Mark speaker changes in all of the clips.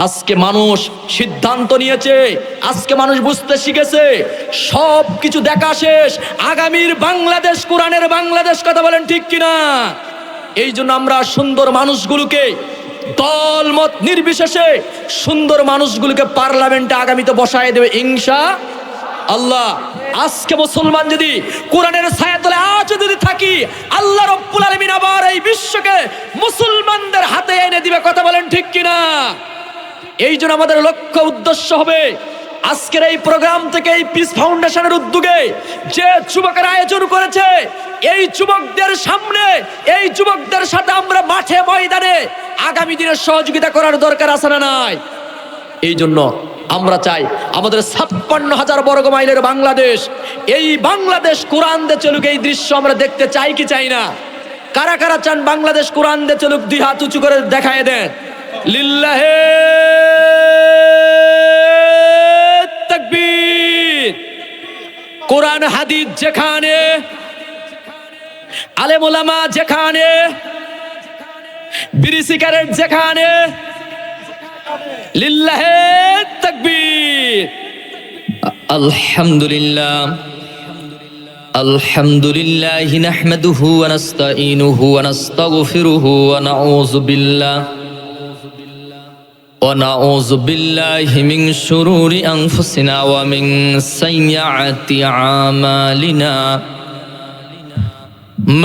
Speaker 1: আজকে মানুষ সিদ্ধান্ত নিয়েছে, আজকে মানুষ বুঝতে শিখেছে, সব কিছু দেখা শেষ, আগামীর বাংলাদেশ কোরআনের বাংলাদেশ। কথা বলেন ঠিক কিনা? এই জন্য আমরা সুন্দর মানুষগুলোকে, দল মত নির্বিশেষে সুন্দর মানুষগুলোকে পার্লামেন্টে আগামীতে বসায় দেবে ইনশাআল্লাহ। আজকে মুসলমান যদি কোরআনের ছায়াতলে আজ যদি থাকি, আল্লাহ রব্বুল আলামিন আবার এই বিশ্বকে মুসলমানদের হাতে এনে দিবে। কথা বলেন ঠিক কিনা? এই জন্য আমাদের লক্ষ্য উদ্দেশ্য হবে, আজকের এই প্রোগ্রাম থেকে, এই পিস ফাউন্ডেশনের উদ্যোগে যে যুবকের আয়োজন করেছে, এই যুবকদের সামনে, এই যুবকদের সাথে আমরা মাঠে ময়দানে আগামী দিনের সহযোগিতা করার দরকার আছে না নাই? এই জন্য আমরা চাই আমাদের 56,000 বর্গ মাইলের বাংলাদেশ, এই বাংলাদেশ কোরআন দিয়ে চলুক। এই দৃশ্য আমরা দেখতে চাই কি চাই না? কারা কারা চান বাংলাদেশ কোরআন দিয়ে চলুক? 2 হাত উঁচু করে দেখায় দেন। লিল্লাহে তাকবীর। কোরআন হাদিস যেখানে, আলেম ওলামা যেখানে, বিড়ি সিগারেট যেখানে, লিল্লাহে তাকবীর। আলহামদুলিল্লাহ আলহামদুলিল্লাহি নাহমাদুহু ওয়া নাস্তাঈনুহু ওয়া নাস্তাগফিরুহু ওয়া নাউযু বিল্লাহি মিন শুরুরি আনফুসিনা ওয়া মিন সাইয়্যাতি আমালিনা।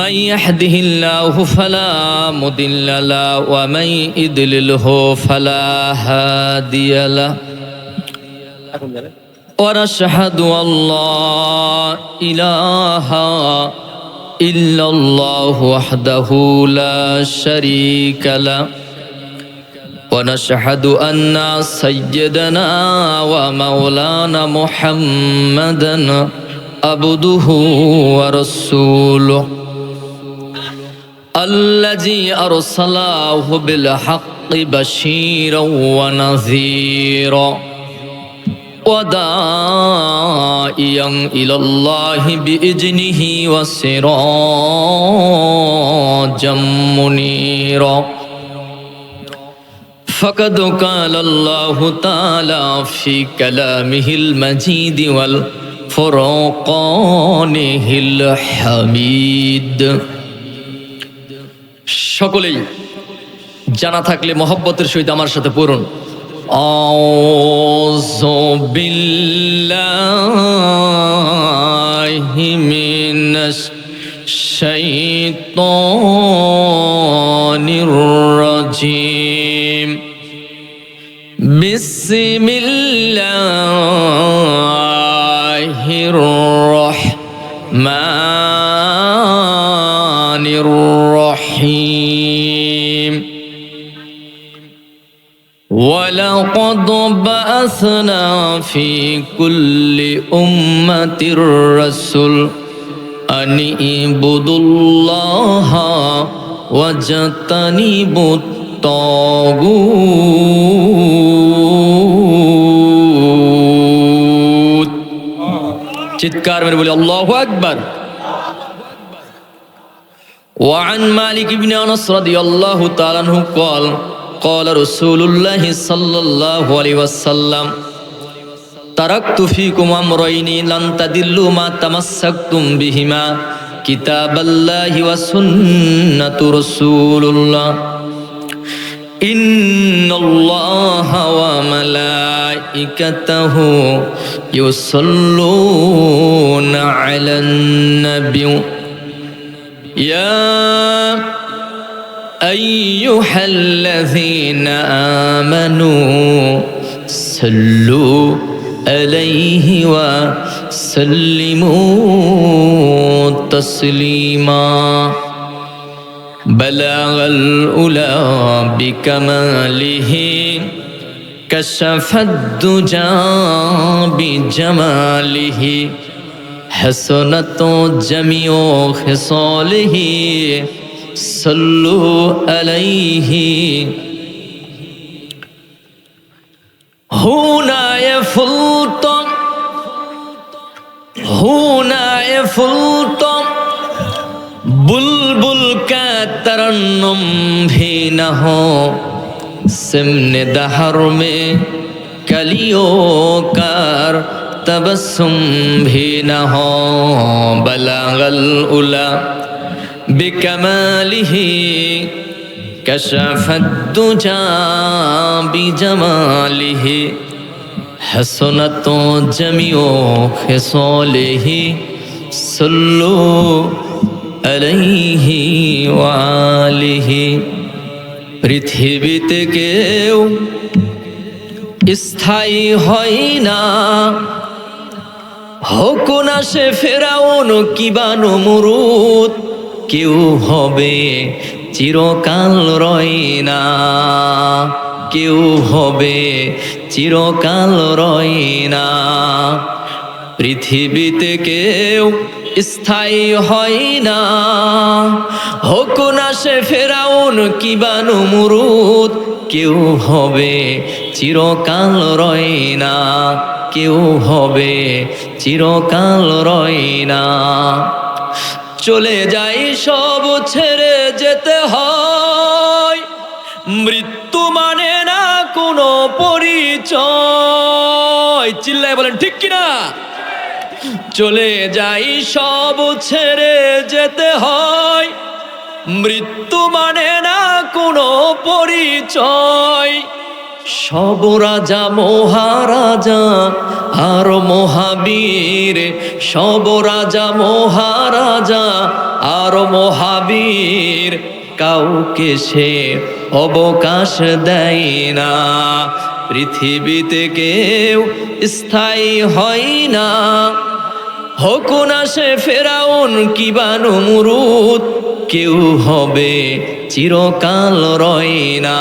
Speaker 1: من يهده الله فلا مضل له ومن يضلله فلا هادي له ونشهد أن لا إله إلا الله وحده لا شريك له ونشهد أن سيدنا ومولانا محمدا عبده ورسوله الذي أرسله بالحق بشيرا ونذيرا وداعيا إلى الله بإذنه وسراجا منيرا. فقد قال الله تعالى في كلامه المجيد والفرقانه الحميد. সকলেই জানা থাকলে মহব্বতের সহিত আমার সাথে পড়ুন। আউযু বিল্লাহি মিনাশ শাইতানির রাজিম। বিসমিল্লাহির রাহমানির রহিম। ولقد بعثنا في كل أمة رسول أن اعبدوا الله واجتنبوا الطاغوت. চিৎকার মেরে বলি আল্লাহু আকবার। وعن مالك بن أنس رضي الله تعالى عنه قال قال رسول الله صلى الله عليه وسلم تركت فيكم أمرين لن تضلوا ما تمسكتم بهما كتاب الله وسنة رسول الله إن الله وملائكته يصلون على النبي يا أيها الذين آمنوا صلوا عليه وسلموا تسليما. بلغ الأولى بكماله كشف الدجى بجماله حسنت جميع خصاله صلوا عليه. هنا يفلت बुलबुल का तरन्नुम भी न हो सिमने दहर में कलियों कर तबस्सुम भी न हो बलागल उला बिकमालिही कशफत दुजा बिजमालिही हसनतो जमियो खिसोलिही सल्लु अलैहि वालिही। पृथ्वीते केउ स्थायी হয় না, হোক না সে ফেরাউন কিবা নমরুদ, কেউ হবে চিরকাল রয় না, কেউ হবে চিরকাল রয় না। পৃথিবীতে কেউ স্থায়ী হয় না, হোক না সে ফেরাউন কিবা নমরুদ, কেউ হবে চিরকাল রয় না, কেউ হবে চিরকাল রয় না। চলে যাই সব ছেড়ে যেতে হয়, মৃত্যু মানে না কোনো পরিচয়। চিল্লায় বলেন ঠিক কিনা? চলে যাই সব ছেড়ে যেতে হয়, মৃত্যু মানে না কোনো পরিচয়। সব রাজা মহারাজা আর মহাবীর, সব রাজা মহারাজা আর মহাবীর, কাউকে সে অবকাশ দেয় না। পৃথিবীতে কেউ স্থায়ী হয় না, হোক না সে ফেরাউন কিবা নমরুদ, কেউ হবে চিরকাল রয় না,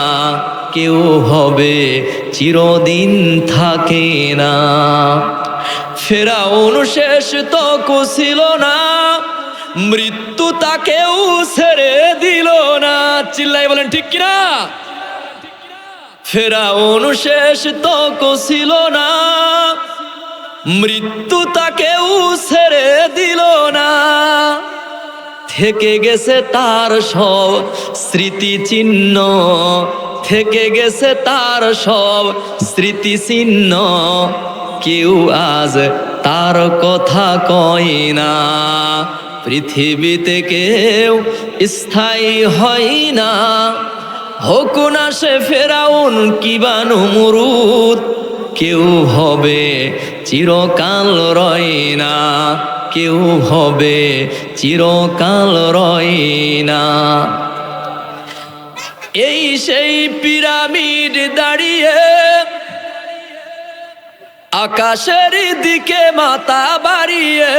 Speaker 1: কেউ হবে চিরদিন থাকে না। ফেরাউন শেষ তক ছিল না, মৃত্যু তাকেও ছেড়ে দিল না। চিল্লাই বলেন ঠিক কিনা? ফেরাউন শেষ তক ছিল না, মৃত্যু তাকেও ছেড়ে দিল না। থেকে গেছে তার সব স্মৃতিচিহ্ন, থেকে গেছে তার সব স্মৃতিচিহ্ন, কেউ আজ তার কথা কয় না। পৃথিবীতে কেউ স্থায়ী হয় না, হোক না সে ফেরাউন কিবা নমরুদ, কেউ হবে চিরকাল রয় না, কেউ হবে চিরকাল রয় না। এই সেই পিরামিড দাঁড়িয়ে আকাশের দিকে মাথা বাড়িয়ে,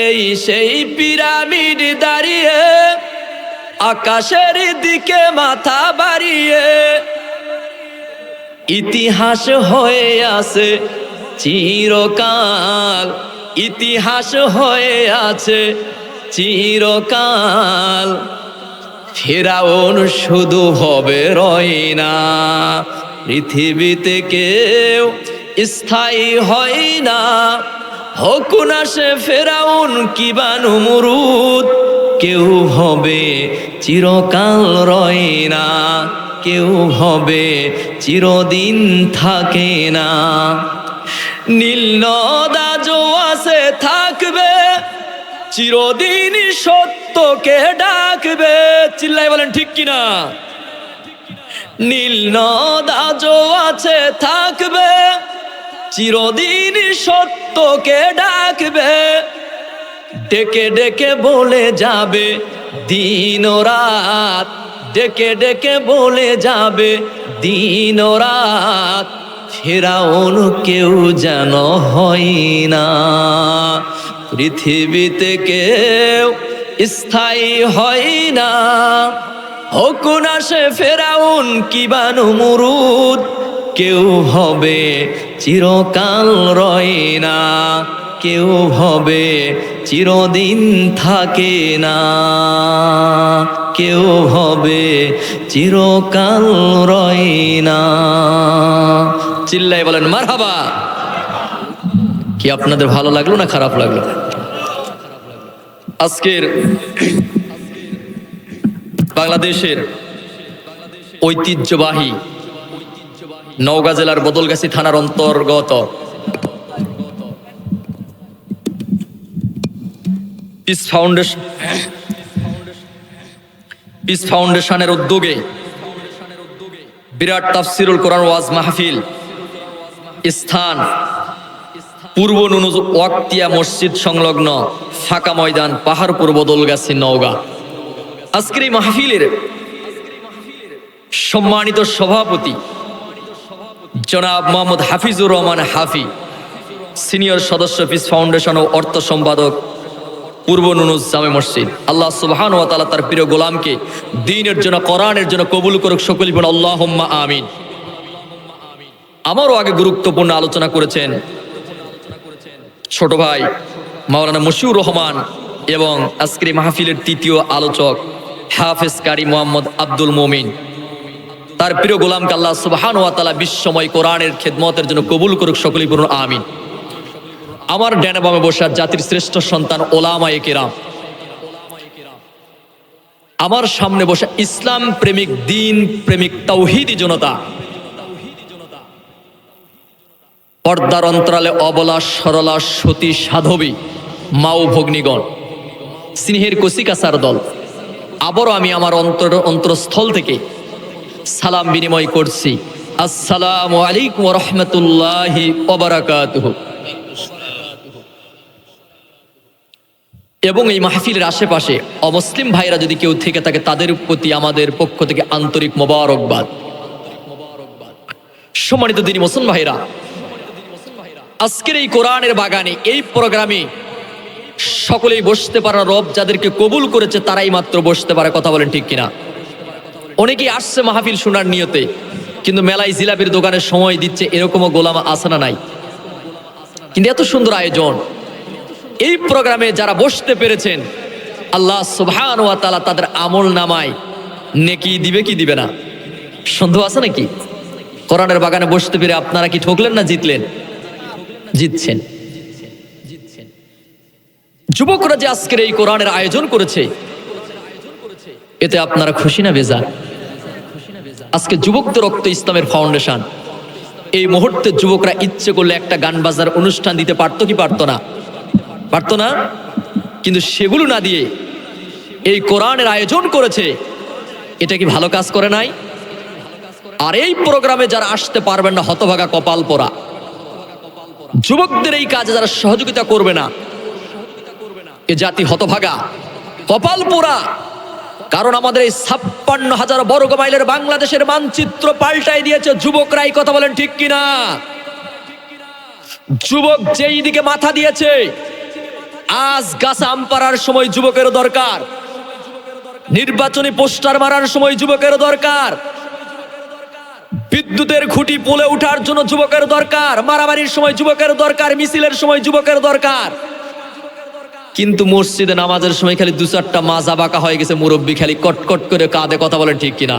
Speaker 1: এই সেই পিরামিড দাঁড়িয়ে আকাশের দিকে মাথা বাড়িয়ে, ইতিহাস হয়ে আছে চিরকাল, ইতিহাস হয়ে আছে চিরকাল। ফেরাউন শুধু হবে রয় না, পৃথিবীতে কেউ স্থায়ী হয় না, হোক না সে ফেরাউন কিবা নমরুদ, কেউ হবে চিরকাল রয় না, কেউ হবে চিরদিন থাকে না। নীল নদ আজও আছে থাকবে, চিরদিন সত্যকে ডাকবে। চিল্লাই বলেন ঠিক কিনা? নীল নদ আজও আছে থাকবে, চিরদিন সত্যকে ডাকবে। ডেকে ডেকে বলে যাবে দিন ও রাত, ডেকে ডেকে বলে যাবে দিন ও রাত। ফেরাউন কেউ যেন হয় না, পৃথিবীতে কেউ স্থায়ী হয় না, হোক না সে ফেরাউন কিবা নমরুদ, কেউ হবে চিরকাল রয় না, কেউ হবে চিরদিন থাকে না, কেউ হবে চিরকাল রয় না। চিল্লাই বলেন মারহাবা। কি আপনাদের ভালো লাগলো না খারাপ লাগলো? আজকের বাংলাদেশের ঐতিহ্যবাহী নওগাঁ জেলার বদলগাছি থানার অন্তর্গত পিস ফাউন্ডেশনের উদ্যোগে বিরাট তাফসিরুল কোরআন ওয়াজ মাহফিল, স্থান পূর্ব নুনুজ ওয়াক্তিয়া মসজিদ সংলগ্ন ফাঁকা ময়দান, পাহাড়পুর, বদলগাছি, নওগাঁ। আজকের এই মাহফিলের সম্মানিত সভাপতি জনাব মোহাম্মদ হাফিজুর রহমান হাফি, সিনিয়র সদস্য, পিস ফাউন্ডেশন ও অর্থ সম্পাদক, পূর্ব নুনুজ জামে মসজিদ। আল্লাহ সুবহানাহু ওয়া তাআলা তার প্রিয় গোলামকে দ্বীনের জন্য, কোরআনের জন্য কবুল করুক। সকলেই বলুন আল্লাহুম্মা আমিন। আমারও আগে গুরুত্বপূর্ণ আলোচনা করেছেন ছোট ভাই মাওলানা মশিউর রহমান এবং আজকের এই মাহফিলের তৃতীয় আলোচক হাফেজ কারি মোহাম্মদ আব্দুল মুমিন। তার প্রিয় গোলামকে আল্লাহ সুবহানাহু ওয়া তাআলা বিশ্বময় কোরআনের খেদমতের জন্য কবুল করুক। সকলেই বলুন আমিন। আমার ডানে বামে বসা জাতির শ্রেষ্ঠ সন্তান ওলামায়ে কেরাম, আমার সামনে বসা ইসলাম প্রেমিক, দ্বীন প্রেমিক, তাওহীদি জনতা, পর্দার অন্তরালে অবলা সরলা সতী সাধবী মা ও ভগ্নীগণ, স্নেহের কচিকাচার দল, আবারও আমি আমার অন্তরস্থল থেকে সালাম বিনিময় করছি। আসসালামু আলাইকুম ওয়া রাহমাতুল্লাহি ওয়া বারাকাতুহু। এবং এই মাহফিলের আশেপাশে অমুসলিম ভাইরা যদি কেউ থেকে থাকে, তাদের প্রতি আমাদের পক্ষ থেকে আন্তরিক মোবারকবাদ। সম্মানিত দিনী মুসলমান ভাইরা, আজকের এই কোরআনের বাগানে, এই প্রোগ্রামে সকলেই বসতে পারে। রব যাদেরকে কবুল করেছে তারাই মাত্র বসতে পারে। কথা বলেন ঠিক কিনা? অনেকেই আসছে মাহফিল শোনার নিয়তে, কিন্তু মেলায় জিলাপির দোকানে সময় দিচ্ছে, এরকমও গোলাম আছে না নাই? কিন্তু এত সুন্দর আয়োজন, এই প্রোগ্রামে যারা বসতে পেরেছেন, আল্লাহ সুবহানাহু ওয়া তাআলা তাদের আমল নামায় নেকি দিবে কি দিবে না? সন্দেহ আছে নাকি? কোরআনের বাগানে বসতে পেরে আপনারা কি ঠকলেন না জিতলেন? জিতছেন। যুবকরা যে আজকের এই কোরআনের আয়োজন করেছে, এতে আপনারা খুশি না বেজার? আজকে যুবকদের রক্ত ইসলামের ফাউন্ডেশন। এই মুহূর্তে যুবকরা ইচ্ছে করলে একটা গান বাজার অনুষ্ঠান দিতে পারতো কি পারতো না? পারতো না? কিন্তু সেগুলো না দিয়ে এই কোরআনের আয়োজন করেছে। এটা কি ভালো কাজ করে নাই? আর এই প্রোগ্রামে যারা আসতে পারবেন না, হতভাগা, কপাল পোড়া। যুবকদের এই কাজে যারা সহযোগিতা করবে না, এ জাতি হতভাগা, কপাল পোড়া। কারণ আমাদের এই 56,000 বর্গ মাইলের বাংলাদেশের মানচিত্র পাল্টাই দিয়েছে যুবকরাই। কথা বলেন ঠিক কিনা? যুবক যেই দিকে মাথা দিয়েছে, আজ গাছে আম পাড়ার সময় যুবকের দরকার, নির্বাচনী পোস্টার মারার সময় যুবকের দরকার, বিদ্যুতের খুঁটি পোলে উঠার জন্য যুবকের দরকার, মারামারির সময় যুবকের দরকার, মিছিলের সময় যুবকের দরকার। কিন্তু মসজিদে নামাজের সময় খালি 2-4টা মাজা বাঁকা হয়ে গেছে, মুরব্বী খালি কটকট করে কাঁদে। কথা বলেন ঠিক কিনা?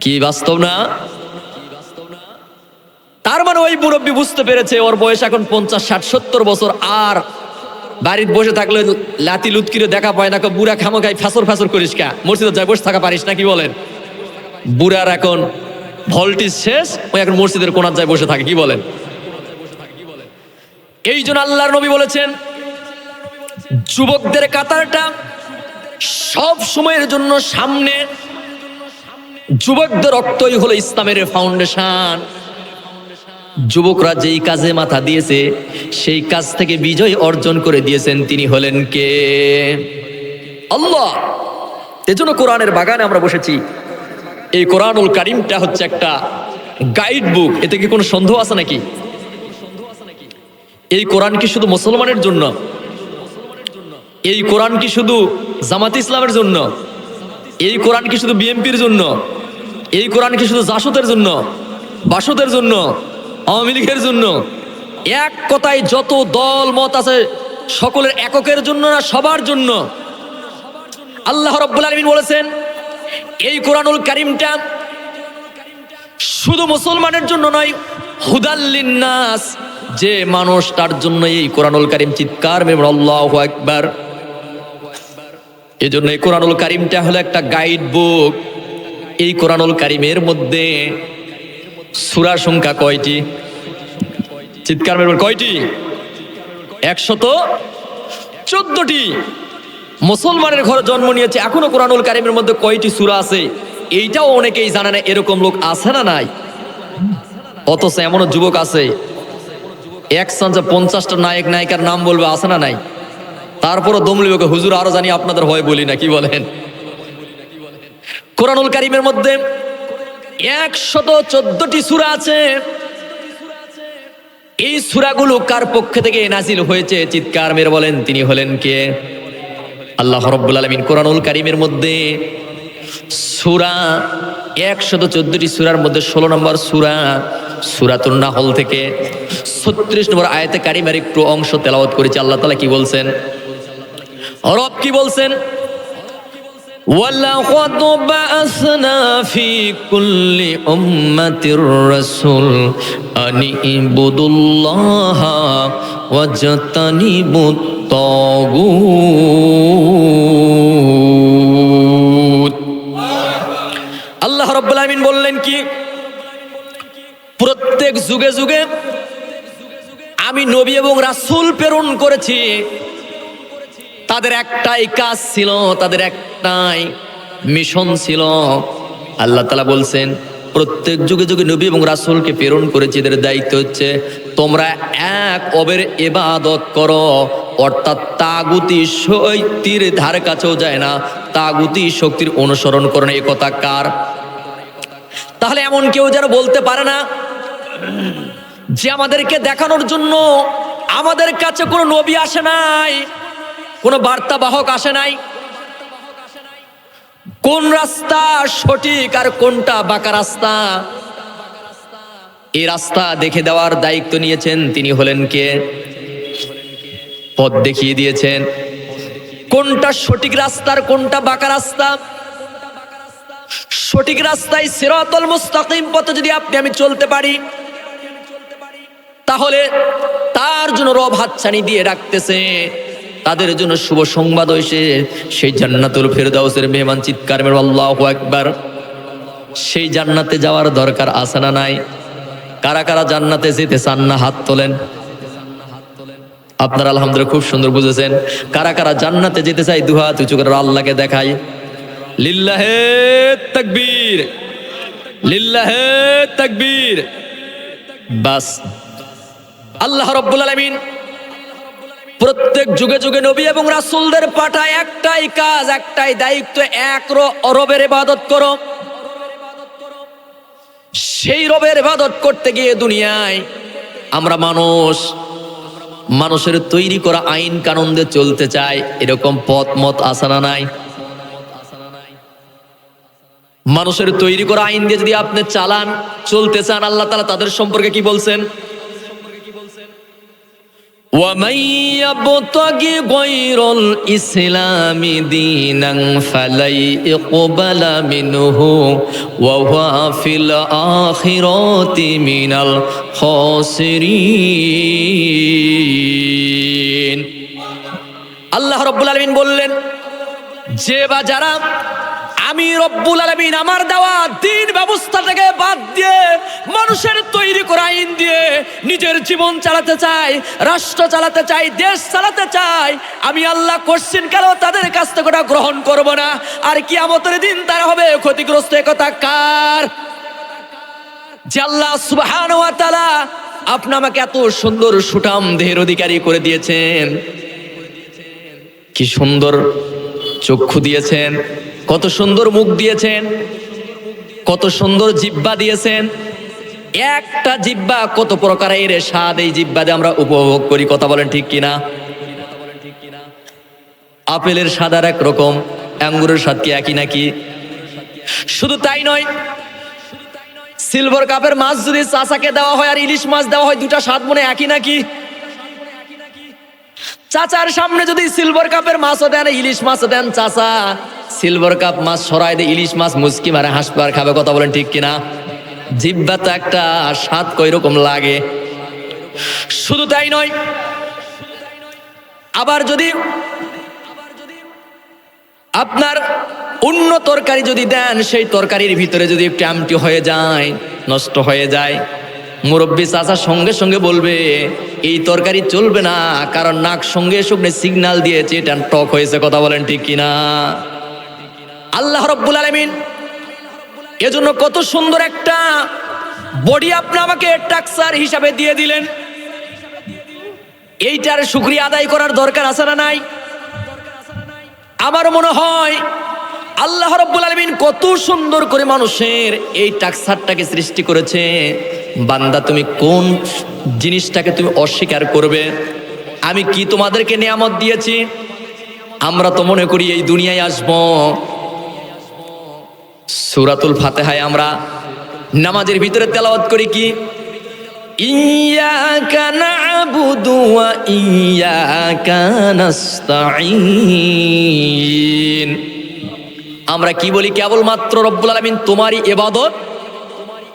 Speaker 1: কি বাস্তব না? তার মানে ওই মুরব্বী বুঝতে পেরেছে ওর বয়স এখন 50, 60, 70 বছর, আর বাড়িতে বসে থাকলে লাতি লুৎকিরে দেখা পায় না। বুড়া খামোখাই ফ্যাসর ফ্যাসর করিস কা, মসজিদে যাই বসে থাকা পারিস না? কি বলেন? বুড়ার এখন ভোল্টেজ শেষ, ওই এখন মসজিদের কোণার যায় বসে থাকে। কি বলেন? এই জন্য আল্লাহর নবী বলেছেন, যুবকদের কাতারটা সব সময়ের জন্য সামনে। যুবকদের রক্তই হলো ইসলামের ফাউন্ডেশন। যুবকরা যেই কাজে মাথা দিয়েছে, সেই কাজ থেকে বিজয় অর্জন করে দিয়েছেন তিনি হলেন কে? আল্লাহ। এজন্য কোরআনের বাগানে আমরা বসেছি। এই কোরআনুল কারীমটা হচ্ছে একটা গাইড বুক। এতে কি কোনো সন্দেহ আছে নাকি? এই কোরআন কি শুধু মুসলমানের জন্য? এই কোরআন কি শুধু জামাত ইসলামের জন্য? এই কোরআন কি শুধু বিএনপির জন্য? এই কোরআন কি শুধু জাসদের জন্য, বাসদের জন্য, আওয়ামী লীগের জন্য? এক কথায় যত দল মত আছে সকলের এককের জন্য না, সবার জন্য। আল্লাহ রাব্বুল আলামিন বলেছেন, এই কোরআনুল কারীমটা শুধু মুসলমানের জন্য নয়, হুদাল লিন্নাস, যে মানুষ তার জন্য এই কোরআনুল কারীম। চিৎকার মেরে আল্লাহু আকবার। এজন্য এই কোরআনুল কারীমটা হলো একটা গাইড বুক। এই কোরআনুল কারীমের মধ্যে সূরা সংখ্যা কয়টি? চিৎকার মেরে বল, কয়টি? 114টি। মুসলমানের ঘরে জন্ম নিয়েছে, এখনো কোরআনুল কারীমের মধ্যে কয়টি সূরা আছে এইটাও অনেকেই জানে না। এরকম লোক আছে না নাই? অথচ এমনও যুবক আছে একসঙ্গে 50টা নায়ক নায়িকার নাম বলবে, আছে না নাই? তারপরও দমলিবকে হুজুর আরো জানি আপনাদের হয় বলি না, কি বলেন? কোরআনুল কারীমের মধ্যে 114টি সূরা আছে। এই সূরাগুলো কার পক্ষ থেকে নাজিল হয়েছে? চিৎকার মেরে বলেন, তিনি হলেন কে? আল্লাহ রাব্বুল আলামিন কোরআনুল কারীমের মধ্যে সূরা 114টি সূরার মধ্যে 16 নম্বর সূরা সূরাতুন নাহল থেকে 36 নম্বর আয়াতে কারিমার একটু অংশ তেলাওয়াত করেছে। আল্লাহ তাআলা কি বলছেন? রব কি বলছেন? وَلَقَدْ بَعَثْنَا فِي كُلِّ أُمَّةٍ رَسُولًا أَنِ اعْبُدُوا اللَّهَ وَاجْتَنِبُوا الطَّاغُوتَ। আল্লাহ রাব্বুল আলামিন বললেন কি, প্রত্যেক যুগে যুগে আমি নবী এবং রাসূল প্রেরণ করেছি। তাদের একটাই কাজ ছিল, তাদের একটাই মিশন ছিল। আল্লাহ তাআলা বলছেন প্রত্যেক যুগে যুগে নবী এবং রাসূলকে প্রেরণ করেছি, এদের দায়িত্ব হচ্ছে তোমরা এক অবের ইবাদত করো, অর্থাৎ তাগুতি শক্তির ধারে কাছেও যায় না, তাগুতি শক্তির অনুসরণ করে না। এ কথা কার? তাহলে এমন কেউ যেন বলতে পারে না যে আমাদেরকে দেখানোর জন্য আমাদের কাছে কোনো নবী আসে নাই, কোনো বার্তাবাহক আসে নাই, কোন রাস্তা সঠিক আর কোনটা বাঁকা রাস্তা এই রাস্তা দেখে দেওয়ার দায়িত্ব নিয়েছেন তিনি হলেন কে? পথ দেখিয়ে দিয়েছেন কোনটা সঠিক রাস্তার কোনটা বাঁকা রাস্তা। সঠিক রাস্তায় সিরাতুল মুস্তাকিম পথে যদি আপনি আমি চলতে পারি, তাহলে তার জন্য রব হাতছানি দিয়ে রাখতেছে, তাদের জন্য শুভ সংবাদ হয়েছে সেই জান্নাতুল ফেরদাউসের মেহমান। চিৎকার মেরে আল্লাহু আকবার। সেই জান্নাতে যাওয়ার দরকার আছে না নাই? কারা কারা জান্নাতে যেতে চান না হাত তোলেন। আপনারা আলহামদুলিল্লাহ খুব সুন্দর বুঝেছেন। কারা কারা জান্নাতে যেতে চাই দুহাত উঁচু করে আল্লাহকে দেখাই। লিল্লাহে তাকবীর, লিল্লাহে তাকবীর। বাস, আল্লাহ রাব্বুল আলামিন প্রত্যেক যুগে যুগে নবী এবং রাসূলদের পাঠায় একটাই কাজ, একটাই দায়িত্ব, এক রবের ইবাদত করো। সেই রবের ইবাদত করতে গিয়ে দুনিয়ায় আমরা মানুষের তৈরি করা আইন কানুন দিয়ে চলতে চাই, এরকম পথ মত আছে না নাই? মানুষের তৈরি করা আইন দিয়ে যদি আপনি চালান, চলতে চান, আল্লাহ তাআলা তাদের সম্পর্কে কি বলছেন? وَمَن يَبْتَغِ غَيْرَ الْإِسْلَامِ دِينًا فَلَن يُقْبَلَ مِنْهُ وَهُوَ فِي الْآخِرَةِ مِنَ الْخَاسِرِينَ। আল্লাহ রাব্বুল আলামিন বললেন, যে বা যারা আমি রব্বুল আলামিন আমার দেওয়া দ্বীন ব্যবস্থা থেকে বাদ দিয়ে মানুষের তৈরি করা আইন দিয়ে নিজের জীবন চালাতে চায়, রাষ্ট্র চালাতে চায়, দেশ চালাতে চায়, আমি আল্লাহ কোশ্চেন কেন তাদের কাছ থেকে ওটা গ্রহণ করব না। আর কিয়ামতের দিন তারা হবে ক্ষতিগ্রস্ত। একথা কার? যে আল্লাহ সুবহানাহু ওয়া তাআলা আপনি আমাকে এত সুন্দর সুঠাম দেহের অধিকারী করে দিয়েছেন, কি সুন্দর চক্ষু দিয়েছেন, কত সুন্দর মুখ দিয়েছেন, কত সুন্দর জিহ্বা দিয়েছেন। একটা জিহ্বা কত প্রকারের স্বাদ এই জিহ্বা দিয়ে আমরা উপভোগ করি। কথা বলেন ঠিক কিনা? আপেলের স্বাদ আর এক রকম, আঙ্গুরের স্বাদ কি একই নাকি? শুধু তাই নয়, সিলভার কাপের মাছ যদি চাচাকে দেওয়া হয় আর ইলিশ মাছ দেওয়া হয়, দুটা স্বাদ মনে একই নাকি? চাচার সামনে যদি সিলভার কাপের মাছও দেন, ইলিশ মাছও দেন, চাচা সিলভার কাপ মাছ সরাই দিয়ে ইলিশ মাছ মুচকি মারে হাসবে আর খাবে। কথা বলেন ঠিক কিনা? জিহ্বা তো একটা স্বাদ কই রকম লাগে। শুধু তাই নয়, আবার যদি আপনার অন্য তরকারি যদি দেন, সেই তরকারির ভিতরে যদি একটু আমটি হয়ে যায়, নষ্ট হয়ে যায়, মুরব্বী চাচা সঙ্গে সঙ্গে বলবে এই তরকারি চলবে না, কারণ নাক সঙ্গে সঙ্গে সিগন্যাল দিয়েছে এটা টক হয়েছে। কথা বলেন ঠিক কিনা? আল্লাহ রাব্বুল আলামিন এজন্য কত সুন্দর একটা বডি আপনি আমাকে টাক্সার হিসাবে দিয়ে দিলেন, এইটার শুকরিয়া আদায় করার দরকার আছে না নাই? আমার মনে হয় আল্লাহ রাব্বুল আলামিন কত সুন্দর করে মানুষের এই টাক্সারটাকে সৃষ্টি করেছে। বান্দা তুমি কোন জিনিসটাকে তুমি অস্বীকার করবে? আমি কি তোমাদেরকে নিয়ামত দিয়েছি? আমরা তো মনে করি এই দুনিয়ায় আসবো, সূরাতুল ফাতিহায় আমরা নামাজের ভিতরে তেলাওয়াত করি কি, ইয়্যাকা না'বুদু ওয়া ইয়্যাকা নাস্তাঈন। আমরা কি বলি? কেবলমাত্র রব্বুল আলামিন তোমারই ইবাদত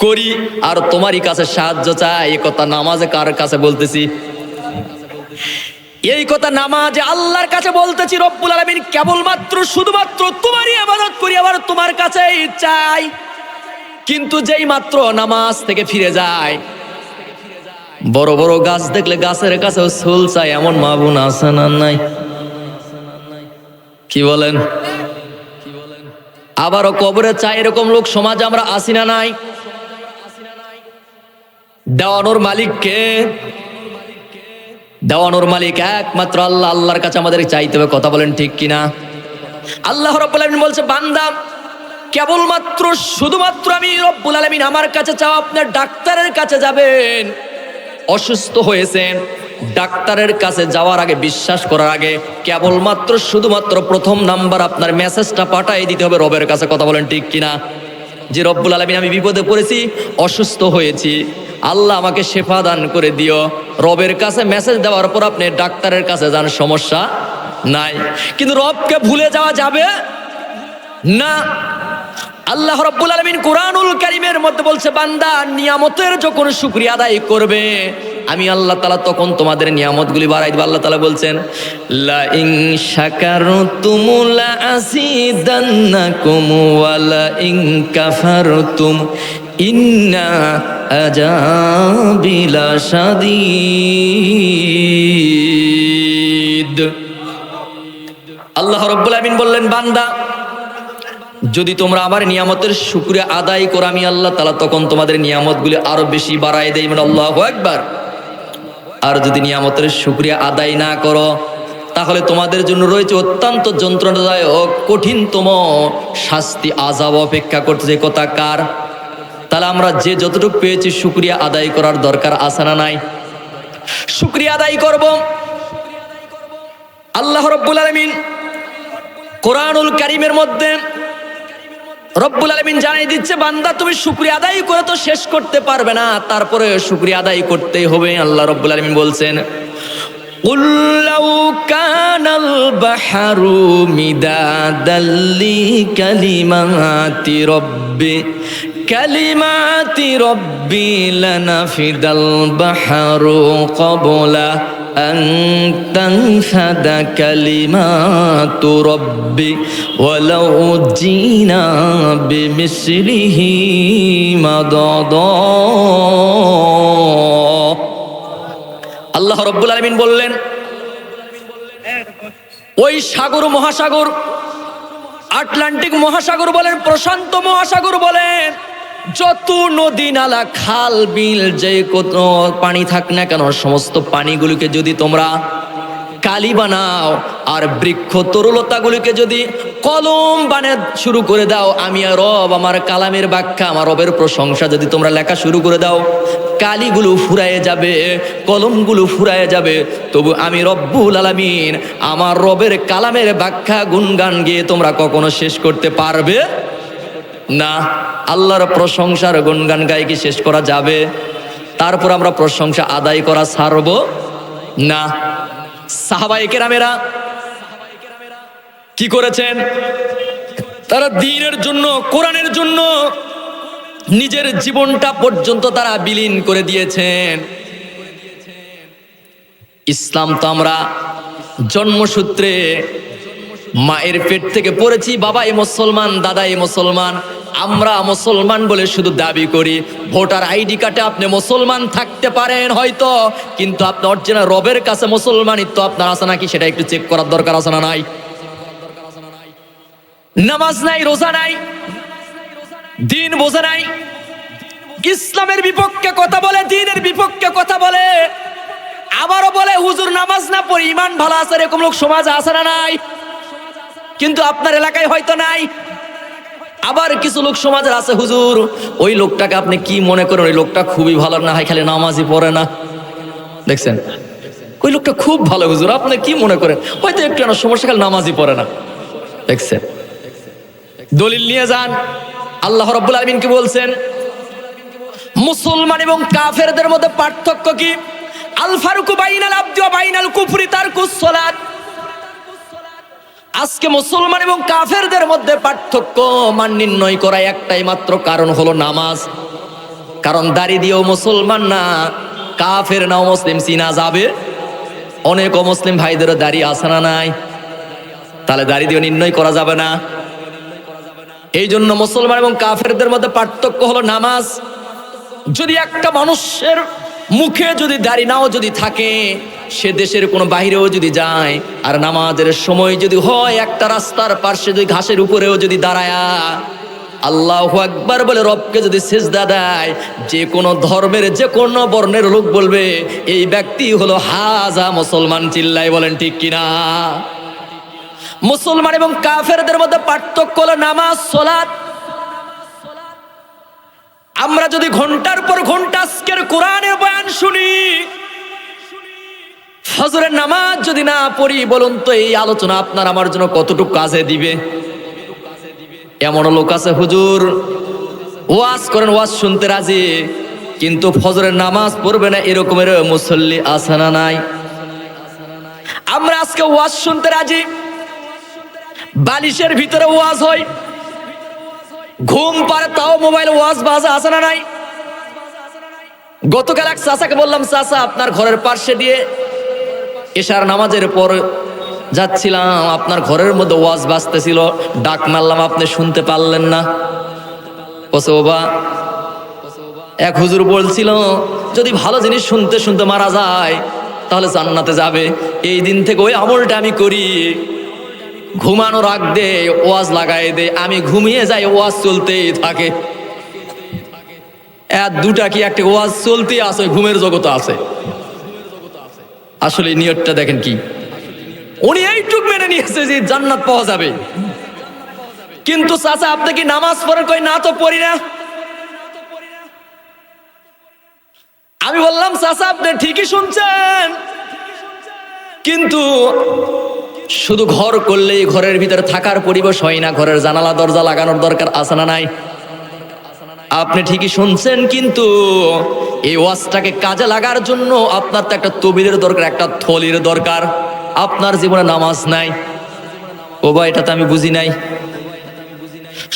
Speaker 1: করি আর তোমারই কাছে সাহায্য চাই। এই কথা নামাজে কার কাছে বলতেছি? এই কথা নামাজে আল্লাহর কাছে বলতেছি। রব্বুল আলামিন কেবলমাত্র শুধুমাত্র তোমারই ইবাদত করি, আবার তোমার কাছেই চাই। কিন্তু যেই মাত্র নামাজ থেকে ফিরে যায়, বড় বড় গাছ দেখলে গাছের কাছেও ফুল চাই, এমন মা বোন আছে না নাই? কি বলেন? আবারও কবরে চাই এরকম লোক সমাজে আমরা আসি না নাই? দেওয়ানোর মালিক কে? দেওয়ানোর মালিক একমাত্র আল্লাহ। আল্লাহর কাছে আমাদের চাইতে হবে। কথা বলেন ঠিক কিনা? আল্লাহ রাব্বুল আলামিন বলছে, বান্দা কেবলমাত্র শুধুমাত্র আমি রব্বুল আলামিন আমার কাছে চাও। আপনার ডাক্তারের কাছে যাবেন, অসুস্থ হয়েছেন, ডাক্তারের কাছে যাওয়ার আগে, বিশ্বাস করার আগে কেবলমাত্র শুধুমাত্র প্রথম নাম্বার আপনার মেসেজটা পাঠিয়ে দিতে হবে রবের কাছে। কথা বলেন ঠিক কিনা? যে রব্বুল আলামিন আমি বিপদে পড়েছি, অসুস্থ হয়েছি, আল্লাহ আমাকে শেফা দান করে দিও। রবের কাছে মেসেজ দেওয়ার পর আপনি ডাক্তারের কাছে যান, সমস্যা নাই। কিন্তু রবকে ভুলে যাওয়া যাবে না। আল্লাহ রাব্বুল আলামিন কুরআনুল কারীমের মধ্যে বলছে, বান্দা নিয়ামতের যখন শুকরিয়া আদায় করবে, আমি আল্লাহ তাআলা তখন তোমাদের নিয়ামতগুলি বাড়াই দেব। আল্লাহ তাআলা বলছেন, লা ইন শাকারতুম লা আযীদান্নাকুম ওয়া লা ইন কাফারতুম ইন্না আযাবি লাশাদীদ। আল্লাহ রাব্বুল আলামিন বললেন, বান্দা যদি তোমরা আমার নিয়ামতের শুকরিয়া আদায় করো, আমি আল্লাহ তাআলা তখন তোমাদের নিয়ামতগুলি আরো বেশি বাড়ায় দেই। মানে আল্লাহু আকবার। আর যদি নিয়ামতের শুকরিয়া আদায় না করো, তাহলে তোমাদের জন্য রয়েছে অত্যন্ত যন্ত্রণাদায়ক কঠিনতম শাস্তি, আযাব অপেক্ষা করতেছে। কথা কার? তাহলে আমরা যে যতটুকু পেয়েছি শুকরিয়া আদায় করার দরকার আছে না নাই? শুকরিয়া আদায় করব। আল্লাহ রাব্বুল আলামিন কোরআনুল কারীমের মধ্যে রব্বুল আলামিন জানিয়ে দিচ্ছে, বান্দা তুমি শুকরিয়া আদায় করে তো শেষ করতে পারবে না, তারপরে শুকরিয়া আদায় করতেই হবে। আল্লাহ রব্বুল আলামিন বলছেন, কুল লাউ কানাল বাহরু মিদাদাল কালিমাতি রব্বি লানাফিদাল বাহরু ক্বাবলা আন তানফাদা কালিমাতু রব্বি ওয়ালাউ জিনা বিমিসলিহি মাদাদা। আল্লাহ রাব্বুল আলামিন বললেন, ওই সাগর, মহাসাগর, আটলান্টিক মহাসাগর বলেন, প্রশান্ত মহাসাগর বলেন, যত নদী নালা, খাল বিল, যে কত পানি থাক না কেন, সমস্ত পানিগুলিকে যদি তোমরা কালি বানাও আর বৃক্ষ তরুলতাগুলিকে যদি কলম বানিয়ে শুরু করে দাও, আমি আর রব আমার কালামের ব্যাখ্যা, আমার রবের প্রশংসা যদি তোমরা লেখা শুরু করে দাও, কালিগুলো ফুরায়ে যাবে, কলমগুলো ফুরায়ে যাবে, তবু আমি রব্বুল আলামিন আমার রবের কালামের ব্যাখ্যা গুণগান গিয়ে তোমরা কখনো শেষ করতে পারবে না। আল্লাহর প্রশংসার গুণগান গায়ে কি শেষ করা যাবে? তারপর আমরা প্রশংসা আদায় করা ছাড়ব না। সাহাবায়ে কেরামেরা কি করেছেন? তারা দ্বীনের জন্য, কোরআনের জন্য নিজের জীবনটা পর্যন্ত তারা বিলীন করে দিয়েছেন। ইসলাম তো আমরা জন্মসূত্রে মায়ের পেট থেকে পড়েছি, বাবা এ মুসলমান, দাদা এ মুসলমান। আমরা মুসলমান বলে শুধু দাবি করি। ভোটার আইডি কার্ডে আপনি মুসলমান থাকতে পারেন হয়তো, কিন্তু আপনি অরিজিনাল রবের কাছে মুসলমানিত্ব আপনার আছে নাকি সেটা একটু চেক করার দরকার আছে না নাই? নামাজ নাই, রোজা নাই, দিন বোঝা নাই, ইসলামের বিপক্ষে কথা বলে, দ্বীনের বিপক্ষে কথা বলে, আবারও বলে হুজুর নামাজ না পড়ে ইমান ভালো আছে। এরকম লোক সমাজে আছে না নাই? কিন্তু আপনার এলাকায় হয়তো নাই। আবার কিছু লোক সমাজের আছে, হুজুর ওই লোকটাকে আপনি কি মনে করেন? ওই লোকটা খুবই ভালো না হয়, খালি নামাজই পড়ে না। দেখছেন, ওই লোকটা খুব ভালো হুজুর, আপনি কি মনে করেন? হয়তো একটু সমস্যা, খালি নামাজই পড়ে না। দেখছেন, দলিল নিয়ে যান। আল্লাহ রাব্বুল আলামিন কি বলছেন? মুসলমান এবং কাফেরদের মধ্যে পার্থক্য কি? আল ফারুকু বাইনাল আবদি ওয়া বাইনাল কুফরি তারকুস সালাত। আজকে মুসলমান এবং কাফেরদের মধ্যে পার্থক্য মান নির্ণয় করা একটাই মাত্র কারণ হলো নামাজ। কারণ দাড়ি দিয়েও মুসলমান না, কাফের না মুসলিম চিনা যাবে। অনেক অমুসলিম ভাইদেরও দাড়ি আছে না নাই? তাহলে দাড়ি দিয়ে নির্ণয় করা যাবে না। এই জন্য মুসলমান এবং কাফেরদের মধ্যে পার্থক্য হলো নামাজ। যদি একটা মানুষের মুখে যদি দাড়ি নাও যদি থাকে, সে দেশের কোনো বাহিরেও যদি যায়, আর নামাজের সময় যদি হয় একটা রাস্তার পাশে যদি ঘাসের উপরেও যদি দাঁড়ায়া আল্লাহু আকবার বলে রবকে যদি সিজদা দেয়, যে কোনো ধর্মের যে কোনো বর্ণের লোক বলবে এই ব্যক্তি হলো হাজা মুসলমান। চিল্লায় বলেন ঠিক কিনা? মুসলমান এবং কাফেরদের মধ্যে পার্থক্য হলো নামাজ, সালাত। আমরা যদি ঘন্টার পর ঘন্টা আজকের কোরআনের বয়ান শুনি, ফজরের নামাজ যদি না পড়ি, বলুন তো এই আলোচনা আপনার আমার জন্য কতটুকু কাজে দিবে? এমন লোক আছে হুজুর ওয়াজ করেন, ওয়াজ শুনতে রাজি, কিন্তু ফজরের নামাজ পড়বে না, এরকমের মুসল্লি আছে না নাই? আমরা আজকে ওয়াজ শুনতে রাজি, বালিশের ভিতরে ওয়াজ হয়, ঘুম পারে তাও মোবাইল ওয়াজ বাজা আছে না নাই? গতকাল এক চাচাকে বললাম, চাচা আপনার ঘরের পাশে দিয়ে এশার নামাজের পর যাচ্ছিলাম, আপনার ঘরের মধ্যে ওয়াজ বাজতেছিল, ডাক মারলাম, আপনি শুনতে পারলেন না? বলছে বাবা, এক হুজুর বলছিল যদি ভালো জিনিস শুনতে শুনতে মারা যায় তাহলে জান্নাতে যাবে। এই দিন থেকে ওই আমলটা আমি করি, ঘুমানোর আগ দে ওয়াজ লাগাই দে, আমি ঘুমিয়ে যাই, ওয়াজ চলতেই থাকে। দুটা কি একটা ওয়াজ চলতেই আছে, ঘুমের জগতে আছে। আসলে নিয়তটা দেখেন কি, উনি এইটুক মেনে নিয়েছে যে জান্নাত পাওয়া যাবে। কিন্তু চাচা আপনি কি নামাজ পড়েন? কই না তো পড়ি না। আমি বললাম চাচা আপনি ঠিকই শুনছেন, কিন্তু শুধু ঘর করলেই ঘরের ভিতরে থাকার পরিবেশ হয় না, ঘরের জানালা দরজা লাগানোর দরকার আছে না নাই? আপনি ঠিকই শুনছেন, কিন্তু এই ওয়াজটাকে কাজে লাগার জন্য আপনার তো একটা তবিরের দরকার, একটা থলির দরকার। আপনার জীবনে নামাজ নাই, ও ভাই এটা তো আমি বুঝি নাই।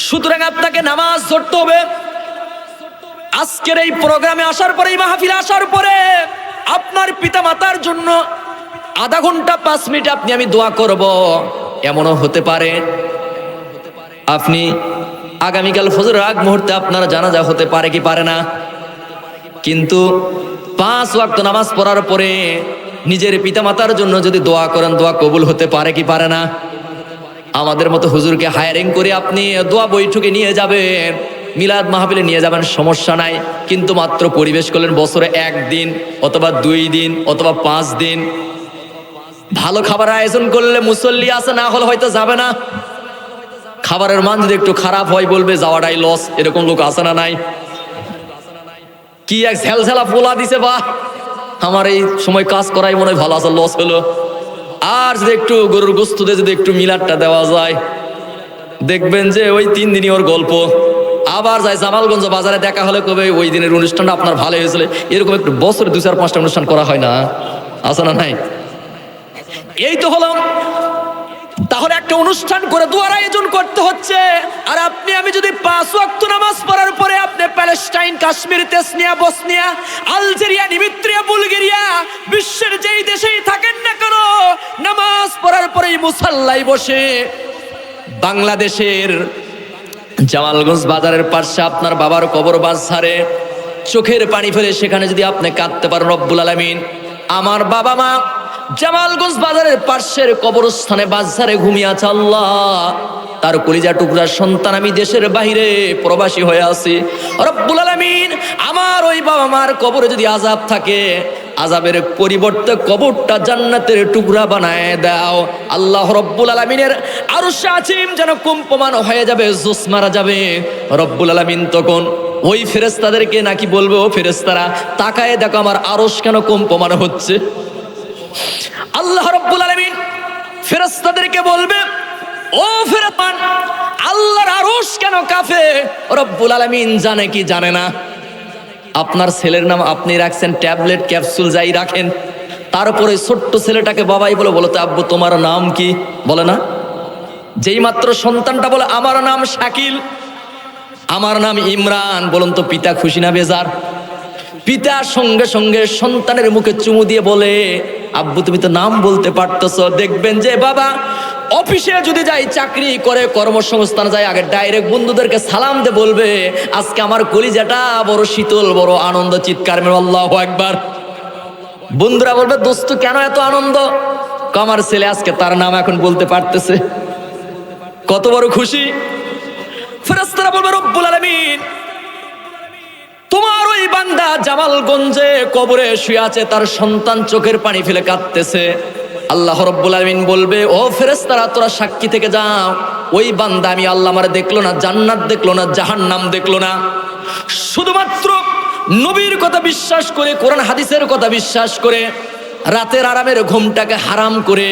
Speaker 1: সুতরাং আপনাকে নামাজ ধরতে হবে। আজকের এই প্রোগ্রামে আসার পরে, এই মাহফিলে আসার পরে আপনার পিতা মাতার জন্য আধা ঘন্টা 5 মিনিট আমি দোয়া করব। এমনও হতে পারে আপনি আগামীকাল ফজরের আগ মুহূর্তে আপনার জানাজা হতে পারে কি পারে না, কিন্তু 5 ওয়াক্ত নামাজ পড়ার পরে নিজের পিতামাতার জন্য যদি দোয়া করেন, দোয়া কবুল হতে পারে কি পারে না? আমাদের মতো হুজুরকে হায়ারিং করে আপনি দোয়া বৈঠকে নিয়ে যাবেন, মিলাদ মাহফিলে নিয়ে যাবেন, সমস্যা নাই, কিন্তু মাত্র পরিবেশ করলেন বছরে 1 দিন অথবা 2 দিন অথবা 5 দিন। ভালো খাবার আয়োজন করলে মুসল্লি আছে, না হলে হয়তো যাবে না। খাবারের মান যদি একটু খারাপ হয় বলবে যাওয়াটাই লস, এরকম লোক আছে না নাই? কি এক ঝেলঝেলা পোলা দিছে, বা আমার এই সময় কাজ করাই মনে হয় ভালো আছে, লস হলো। আর যদি একটু গরুর গোস্ত দিয়ে যদি একটু মিলাদটা দেওয়া যায়, দেখবেন যে ওই 3 দিনই ওর গল্প। আবার যায় জামালগঞ্জ বাজারে, দেখা হলে কবে ওই দিনের অনুষ্ঠানটা আপনার ভালো হয়েছিল। এরকম একটু বছরে 2-4-5টা অনুষ্ঠান করা হয় না, আছে না নাই? এই তো হলাম। তাহলে একটা অনুষ্ঠান করে দোয়ার আয়োজন করতে হচ্ছে। আর আপনি আমি যদি 5 ওয়াক্ত নামাজ পড়ার পরে আপনি প্যালেস্টাইন, কাশ্মীর, তেসনিয়া, বসনিয়া, আলজেরিয়া, নিমিত্রিয়া, বুলগেরিয়া, বিশ্বের যেই দেশেই থাকেন না কেন, নামাজ পড়ার পরেই মুসাল্লায় বসে বাংলাদেশের জামালগঞ্জ বাজারের পাশে আপনার বাবার কবর বাজারে চোখের পানি ফেলে সেখানে যদি আপনি কাঁদতে পারেন, রব্বুল আলামিন আমার বাবা মা জামালগঞ্জ বাজারের পাশের কবরস্থানে বাজারে ঘুমিয়ে আছে, আল্লাহ তার কলিজা টুকরা সন্তান আমি দেশের বাইরে প্রবাসী হয়ে আছি, রব্বুল আলামিন আমার ওই বাবা মার কবরে যদি আযাব থাকে, আযাবের পরিবর্তে কবরটা জান্নাতের টুকরা বানায় দাও। আল্লাহ রব্বুল আলামিনের আরশে আজিম যেন কম্পমান হয়ে যাবে, জোস মারা যাবে। রব্বুল আলামিন তখন ওই ফেরেশতাদেরকে নাকি বলবে, ও ফেরেশতারা তাকায় দেখো আমার আরশ কেন কম্পমান হচ্ছে। আল্লাহ রব্বুল আলামিন ফেরেশতাদেরকে বলবে, ও ফেরেশতান আল্লাহর আরশ কেন কাঁপে? রব্বুল আলামিন জানে কি জানে না? আপনার ছেলের নাম আপনি রাখছেন ট্যাবলেট ক্যাপসুল যাই রাখেন, তারপরে ছোট্ট ছেলেটাকে বাবাই বলে তো আব্বু তোমার নাম কি? বলে না? যেই মাত্র সন্তানটা বলে আমার নাম শাকিল, আমার নাম ইমরান, বলুন তো পিতা খুশি না বেজার? পিতা সঙ্গে সঙ্গে সন্তানের মুখে চুমু দিয়ে বলে, আব্বু তুমি তো নাম বলতে পারতেছ। দেখবেন যে বাবা অফিসে যদি যাই, চাকরি করে, কর্মসংস্থান যায়, আগে ডাইরেক্ট বন্ধুদেরকে সালাম দিয়ে বলবে আজকে আমার কলিজাটা বড় শীতল, বড় আনন্দ, চিৎকার মেরে আল্লাহু আকবার। বন্ধুরা বলবে দোস্ত কেন এত আনন্দ? আমার ছেলে আজকে তার নাম এখন বলতে পারতেছে, কত বড় খুশি। ফেরেশতারা বলবে রব্বুল আলামিন তোমার ওই বান্দা জামালগঞ্জে কবরে শুয়ে আছে, তার সন্তান চোখের পানি ফেলে কাঁদতেছে। আল্লাহ রব্বুল আলামিন বলবে, ও ফেরেশতারা তোরা সাক্ষী থেকে যাও, ওই বান্দা আমি আল্লাহ আমারে দেখলো না, জান্নাত দেখলো না, জাহান্নাম দেখলো না, শুধুমাত্র নবীর কথা বিশ্বাস করে, কোরআন হাদিসের কথা বিশ্বাস করে, রাতের আরামের ঘুমটাকে হারাম করে,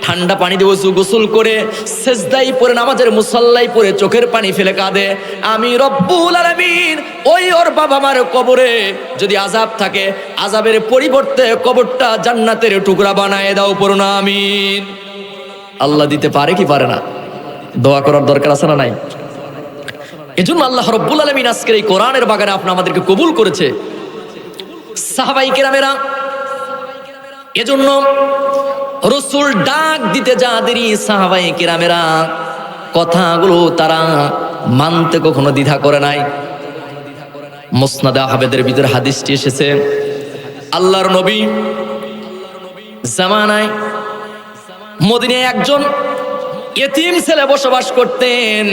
Speaker 1: ঠান্ডা পানি দিয়ে গোসল করে, সেজদাই পরে, নামাজের মুসাল্লাই পরে চোখের পানি ফেলে কাঁদে। আমি রব্বুল আলামিন ওই ওর বাবা মার কবরে যদি আযাব থাকে, আযাবের পরিবর্তে কবরটা জান্নাতের টুকরা বানায় দাও, পড়ুন আমিন। আল্লাহ দিতে পারে কি পারে না? দোয়া করার দরকার আছে না নাই? এজন্য আল্লাহ রব্বুল আলামিন আজকের এই কোরআনের বাগানে আমাদেরকে কবুল করেছে। সাহাবায়ে কেরামেরা এজন্য রাসূল ডাক দিতে যা দেরি, সাহাবায়ে কেরামেরা কথাগুলো তারা মানতে কখনো দ্বিধা করে নাই। মুসনাদে আহমেদের ভিতরে হাদিসটি এসেছে, আল্লাহর নবী জামানায় মদিনায় একজন ইতিম ছেলে বসবাস করতেন।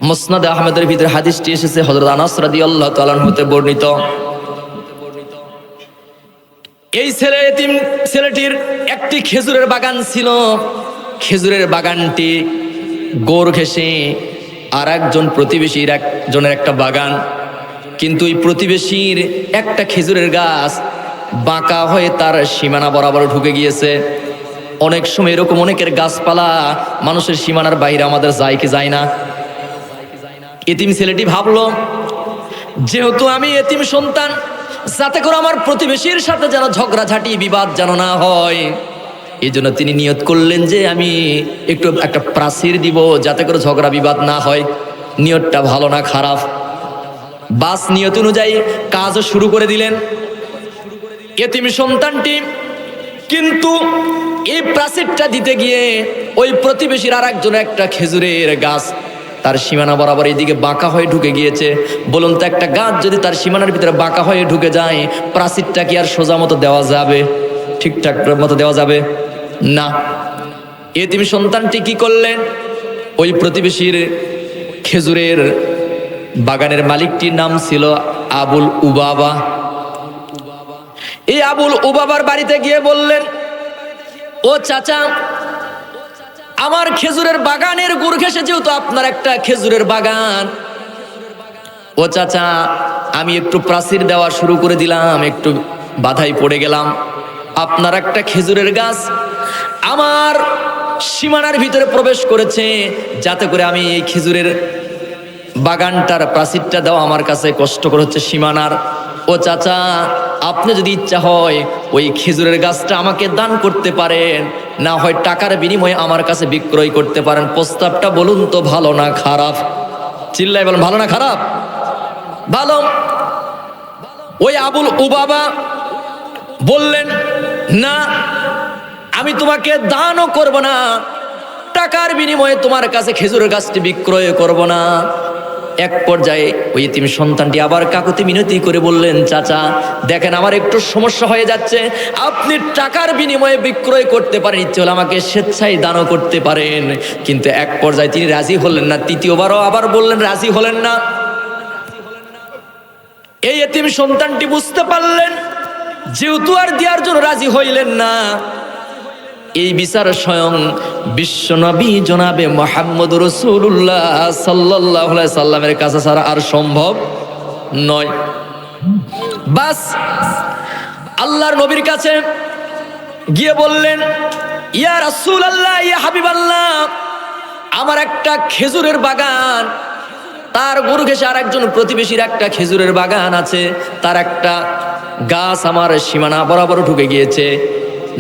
Speaker 1: মুসনাদে আহমেদের ভিতরে হাদিসটি এসেছে হযরত আনাস রাদিয়াল্লাহু তাআলা হতে বর্ণিত। এই এতিম ছেলেটির একটি খেজুরের বাগান ছিল। খেজুরের বাগানটি গোর ঘেঁষে আর একজন প্রতিবেশীর একজনের একটা বাগান, কিন্তু এই প্রতিবেশীর একটা খেজুরের গাছ বাঁকা হয়ে তার সীমানা বরাবর ঢুকে গিয়েছে। অনেক সময় এরকম অনেকের গাছপালা মানুষের সীমানার বাইরে আমাদের যায় কি যায় না? এতিম ছেলেটি ভাবলো, যেহেতু আমি এতিম সন্তান, যাতে করে আমার প্রতিবেশীর সাথে যেন ঝগড়াঝাটি বিবাদ যেন না হয়, এই জন্য তিনি নিয়ত করলেন যে আমি একটা প্রাচীর দিব, যাতে করে ঝগড়া বিবাদ না হয়। নিয়তটা ভালো না খারাপ? বাস নিয়ত অনুযায়ী কাজও শুরু করে দিলেন এতিম সন্তানটি। কিন্তু এই প্রাচীরটা দিতে গিয়ে ওই প্রতিবেশীর আর একজনের একটা খেজুরের গাছ তার সীমানা বরাবর এইদিকে বাঁকা হয়ে ঢুকে গিয়েছে। বলুন তো, একটা গাছ যদি তার সীমানার ভিতরে বাঁকা হয়ে ঢুকে যায়, প্রাচীরটা কি আর সোজা মতো দেওয়া যাবে? ঠিকঠাক মতো দেওয়া যাবে না। এতিম সন্তানটি কি করলেন, ওই প্রতিবেশীর খেজুরের বাগানের মালিকটির নাম ছিল আবুল উবাবা। এই আবুল উবাবার বাড়িতে গিয়ে বললেন, ও চাচা, আমার খেজুরের বাগানের গুড় ঘেঁষে, যেহেতু আপনার একটা খেজুরের বাগান, ও চাচা আমি একটু প্রাচীর দেওয়া শুরু করে দিলাম, একটু বাধাই পড়ে গেলাম। আপনার একটা খেজুরের গাছ আমার সীমানার ভিতরে প্রবেশ করেছে, যাতে করে আমি এই খেজুরের বাগানটার প্রাচীরটা দেওয়া আমার কাছে কষ্টকর হচ্ছে সীমানার। ও চাচা, আপনি যদি ইচ্ছা হয় ওই খেজুরের গাছটা আমাকে দান করতে পারেন, না হয় টাকার বিনিময়ে আমার কাছে বিক্রয় করতে পারেন। প্রস্তাবটা বলুন তো ভালো না খারাপ? চিল্লাই বলুন, ভালো না খারাপ? ভালো। ওই আবুল উবাবা বললেন, না আমি তোমাকে দানও করব না, টাকার বিনিময়ে তোমার কাছে খেজুরের গাছটি বিক্রয় করব না। এক পর্যায়ে ওই এতিম সন্তানটি আবার কাকুতি মিনতি করে বললেন, চাচা দেখেন আমার একটু সমস্যা হয়ে যাচ্ছে, আপনি টাকার বিনিময়ে বিক্রয় করতে পারেন, ইচ্ছে হলে আমাকে স্বেচ্ছায় দানও করতে পারেন। কিন্তু এক পর্যায়ে তিনি রাজি হলেন না, তৃতীয়বারও আবার বললেন, রাজি হলেন না। এই এতিম সন্তানটি বুঝতে পারলেন যেহেতু আর দেওয়ার জন্য রাজি হইলেন না, এই বিচার স্বয়ং বিশ্বনবী জনাবে মুহাম্মদ রাসূলুল্লাহ সাল্লাল্লাহু আলাইহি সাল্লামের কাছে ছাড়া আর সম্ভব নয়। বাস আল্লাহর নবীর কাছে গিয়ে বললেন, ইয়া রাসূলুল্লাহ, ইয়া হাবিবাল্লাহ, আমার একটা খেজুরের বাগান, তার গরু ঘেঁষে আর একজন প্রতিবেশীর একটা খেজুরের বাগান আছে, তার একটা গাছ আমার সীমানা বরাবর ঢুকে গিয়েছে।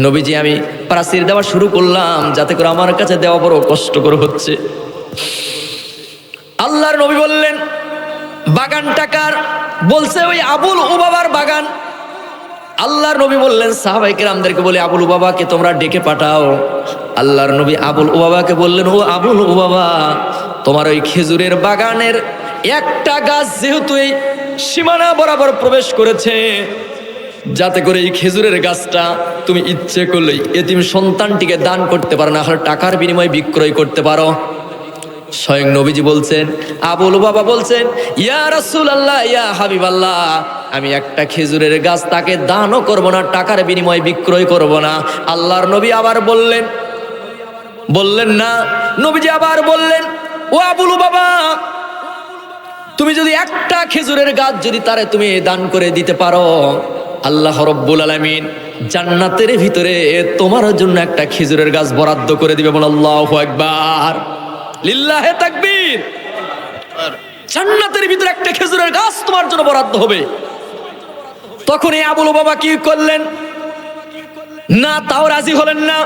Speaker 1: নবীজি আমি প্রাচীর দেওয়া শুরু করলাম, যাতে করে আমার কাছে দেওয়া বড় কষ্টকর হচ্ছে। আল্লাহর নবী বললেন, বাগানটা কার? বলছে ওই আবুল উবাবার বাগান। আল্লাহর নবী বললেন সাহাবায়ে কেরামদেরকে বলে, আবুল উবাবাকে তোমরা ডেকে পাঠাও। আল্লাহর নবী আবুল উবাবাকে বললেন, ও আবুল উবাবা, তোমার ওই খেজুরের বাগানের একটা গাছ যেহেতু এই সীমানা বরাবর প্রবেশ করেছে, যাতে করে এই খেজুরের গাছটা তুমি ইচ্ছে করলেই এতিম সন্তানটিকে দান করতে পারো, না হলে টাকার বিনিময়ে বিক্রয় করতে পারো। স্বয়ং নবীজি বলছেন, আবুল বাবা বলছেন, ইয়া রাসূলুল্লাহ, ইয়া হাবিবাল্লাহ, আমি একটা খেজুরের গাছ তাকে দানও করব না, টাকার বিনিময়ে বিক্রয় করব না। আল্লাহর নবী আবার বললেন না। নবীজি আবার বললেন, ও আবুল বাবা, তুমি যদি একটা খেজুরের গাছ যদি তারে তুমি দান করে দিতে পারো, আল্লাহ রাব্বুল আলামিন জান্নাতের ভিতরে তোমার জন্য একটা খেজুরের গাছ বরাদ্দ করে দিবে। বল আল্লাহু আকবার, লিল্লাহে তাকবীর। জান্নাতের ভিতরে একটা খেজুরের গাছ তোমার জন্য বরাদ্দ হবে। তখন এই আবুল বাবা কি করলেন? না, তাও রাজি হলেন না।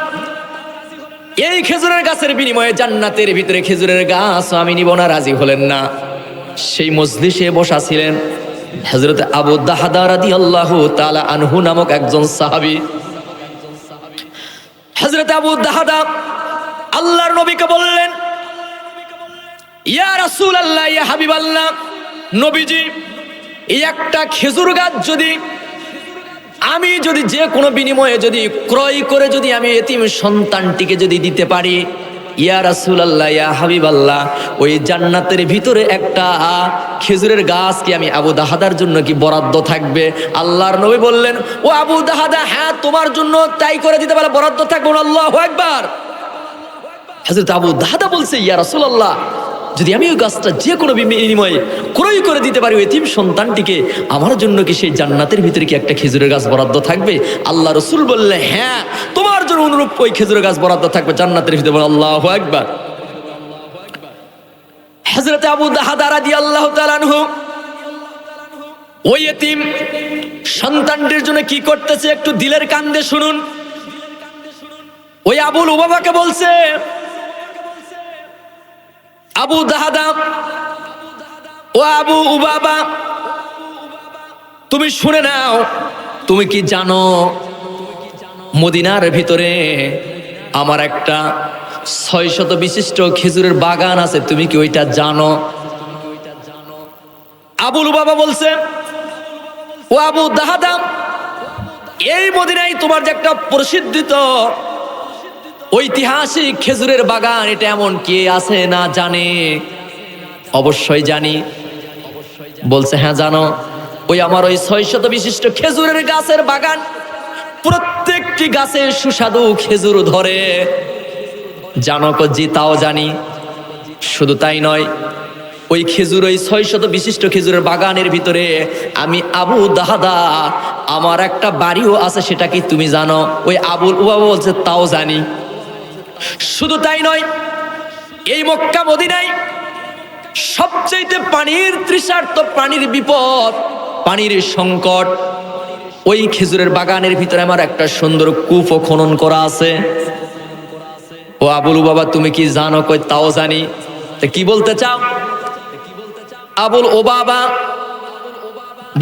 Speaker 1: এই খেজুরের গাছের বিনিময়ে জান্নাতের ভিতরে খেজুরের গাছ আমি নিব না, রাজি হলেন না। সেই মজলিসে বসা ছিলেন হযরত আবু দাহদা রাদিয়াল্লাহু তাআলা আনহু নামক একজন সাহাবী। হযরত আবু দাহদা আল্লাহর নবীকে বললেন, ইয়া রাসূলুল্লাহ, ইয়া হাবিবাল্লাহ, নবীজি, এই একটা খেজুর গাছ যদি আমি যে কোনো বিনিময়ে যদি ক্রয় করে যদি আমি এতিম সন্তানটিকে যদি দিতে পারি, ইয়া রাসূলুল্লাহ, ইয়া হাবিবাল্লাহ, ওই জান্নাতের ভিতরে একটা খেজুরের গাছ কি আমি আবু দাহাদার জন্য কি বরাদ্দ থাকবে? আল্লাহর নবী বললেন, ও আবু দাহাদা, হ্যাঁ তোমার জন্য তাই করে দিতে পারে, বরাদ্দ থাকবে। আল্লাহু আকবার। হযরত আবু দাহাদা বলছে, ইয়া রাসূলুল্লাহ, যদি আমি ওই গাছটা যে কোনো বিনিময়ে ক্রয় করে দিতে পারি ওই এতিম সন্তানটিকে, আমার জন্য কি সেই জান্নাতের ভিতরে কি একটা খেজুরের গাছ বরাদ্দ থাকবে? আল্লাহ রাসূল বললেন, হ্যাঁ তোমার জন্য অনুরূপ ওই খেজুরের গাছ বরাদ্দ থাকবে জান্নাতের ভিতরে। বল আল্লাহু আকবার। হযরত আবু দাহদা রাদিয়াল্লাহু তাআলা আনহু ওই এতিম সন্তানটির জন্য কি করতেছে একটু দিলের কান দিয়ে শুনুন। ওই আবুল উবাবাকে বলছে, আবু দাহদা, ও আবু উবাবা, তুমি শুনে নাও, তুমি কি জানো মদিনার ভিতরে আমার একটা 600 বিশিষ্ট খেজুরের বাগান আছে, তুমি কি ওইটা জানো? আবুল উবাবা বলছে, ও আবু দাহদা, এই মদিনায় তোমার যে একটা প্রসিদ্ধিত ঐতিহাসিক খেজুরের বাগান, এটা এমন কে আছে না জানে? অবশ্যই জানি। বলছে, হ্যাঁ জানো। ওই আমার ওই 600 বিশিষ্ট খেজুরের গাছের বাগান, প্রত্যেকটি গাছে সুস্বাদু খেজুর ধরে। জানো? জি, তাও জানি। শুধু তাই নয়, ওই খেজুর, ওই 600 বিশিষ্ট খেজুরের বাগানের ভিতরে আমি আবু দাহদা আমার একটা বাড়িও আছে, সেটা কি তুমি জানো? ওই আবুল উবাবা বলছে, তাও জানি। শুধু তাই নয়, এই মক্কা মদিনায় সবচেয়ে পানির তৃষার্ত, পানির বিপদ, পানির সংকট, ওই খেজুরের বাগানের ভিতরে আমার একটা সুন্দর কূপও খনন করা আছে। ও আবুল বাবা, তুমি কি জানো? কই, তাও জানি। তা কি বলতে চাও? আবুল ওবাবা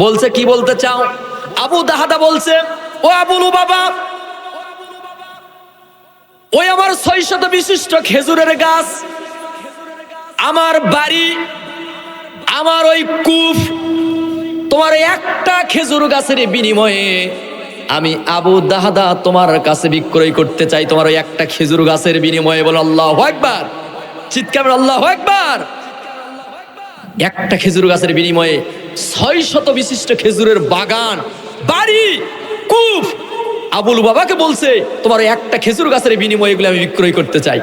Speaker 1: বলছে, কি বলতে চাও? আবু দাহদা বলছে, ও আবুল ওবাবা, ওই আমার 600 বিশিষ্ট খেজুরের গাছ, আমার বাড়ি, আমার ওই কূপ, তোমার একটা খেজুর গাছের বিনিময়ে আমি আবু দাহাদা তোমার কাছে বিক্রয় করতে চাই, তোমার ওই একটা খেজুর গাছের বিনিময়ে। বলো আল্লাহু আকবার, চিৎকার বলো আল্লাহু আকবার। একটা খেজুর গাছের বিনিময়ে 600 বিশিষ্ট খেজুরের বাগান, বাড়ি, কূপ। আবুল বাবাকে বলছে তোমার ওই একটা খেজুর গাছের বিনিময়ে এগুলো আমি বিক্রয় করতে চাই।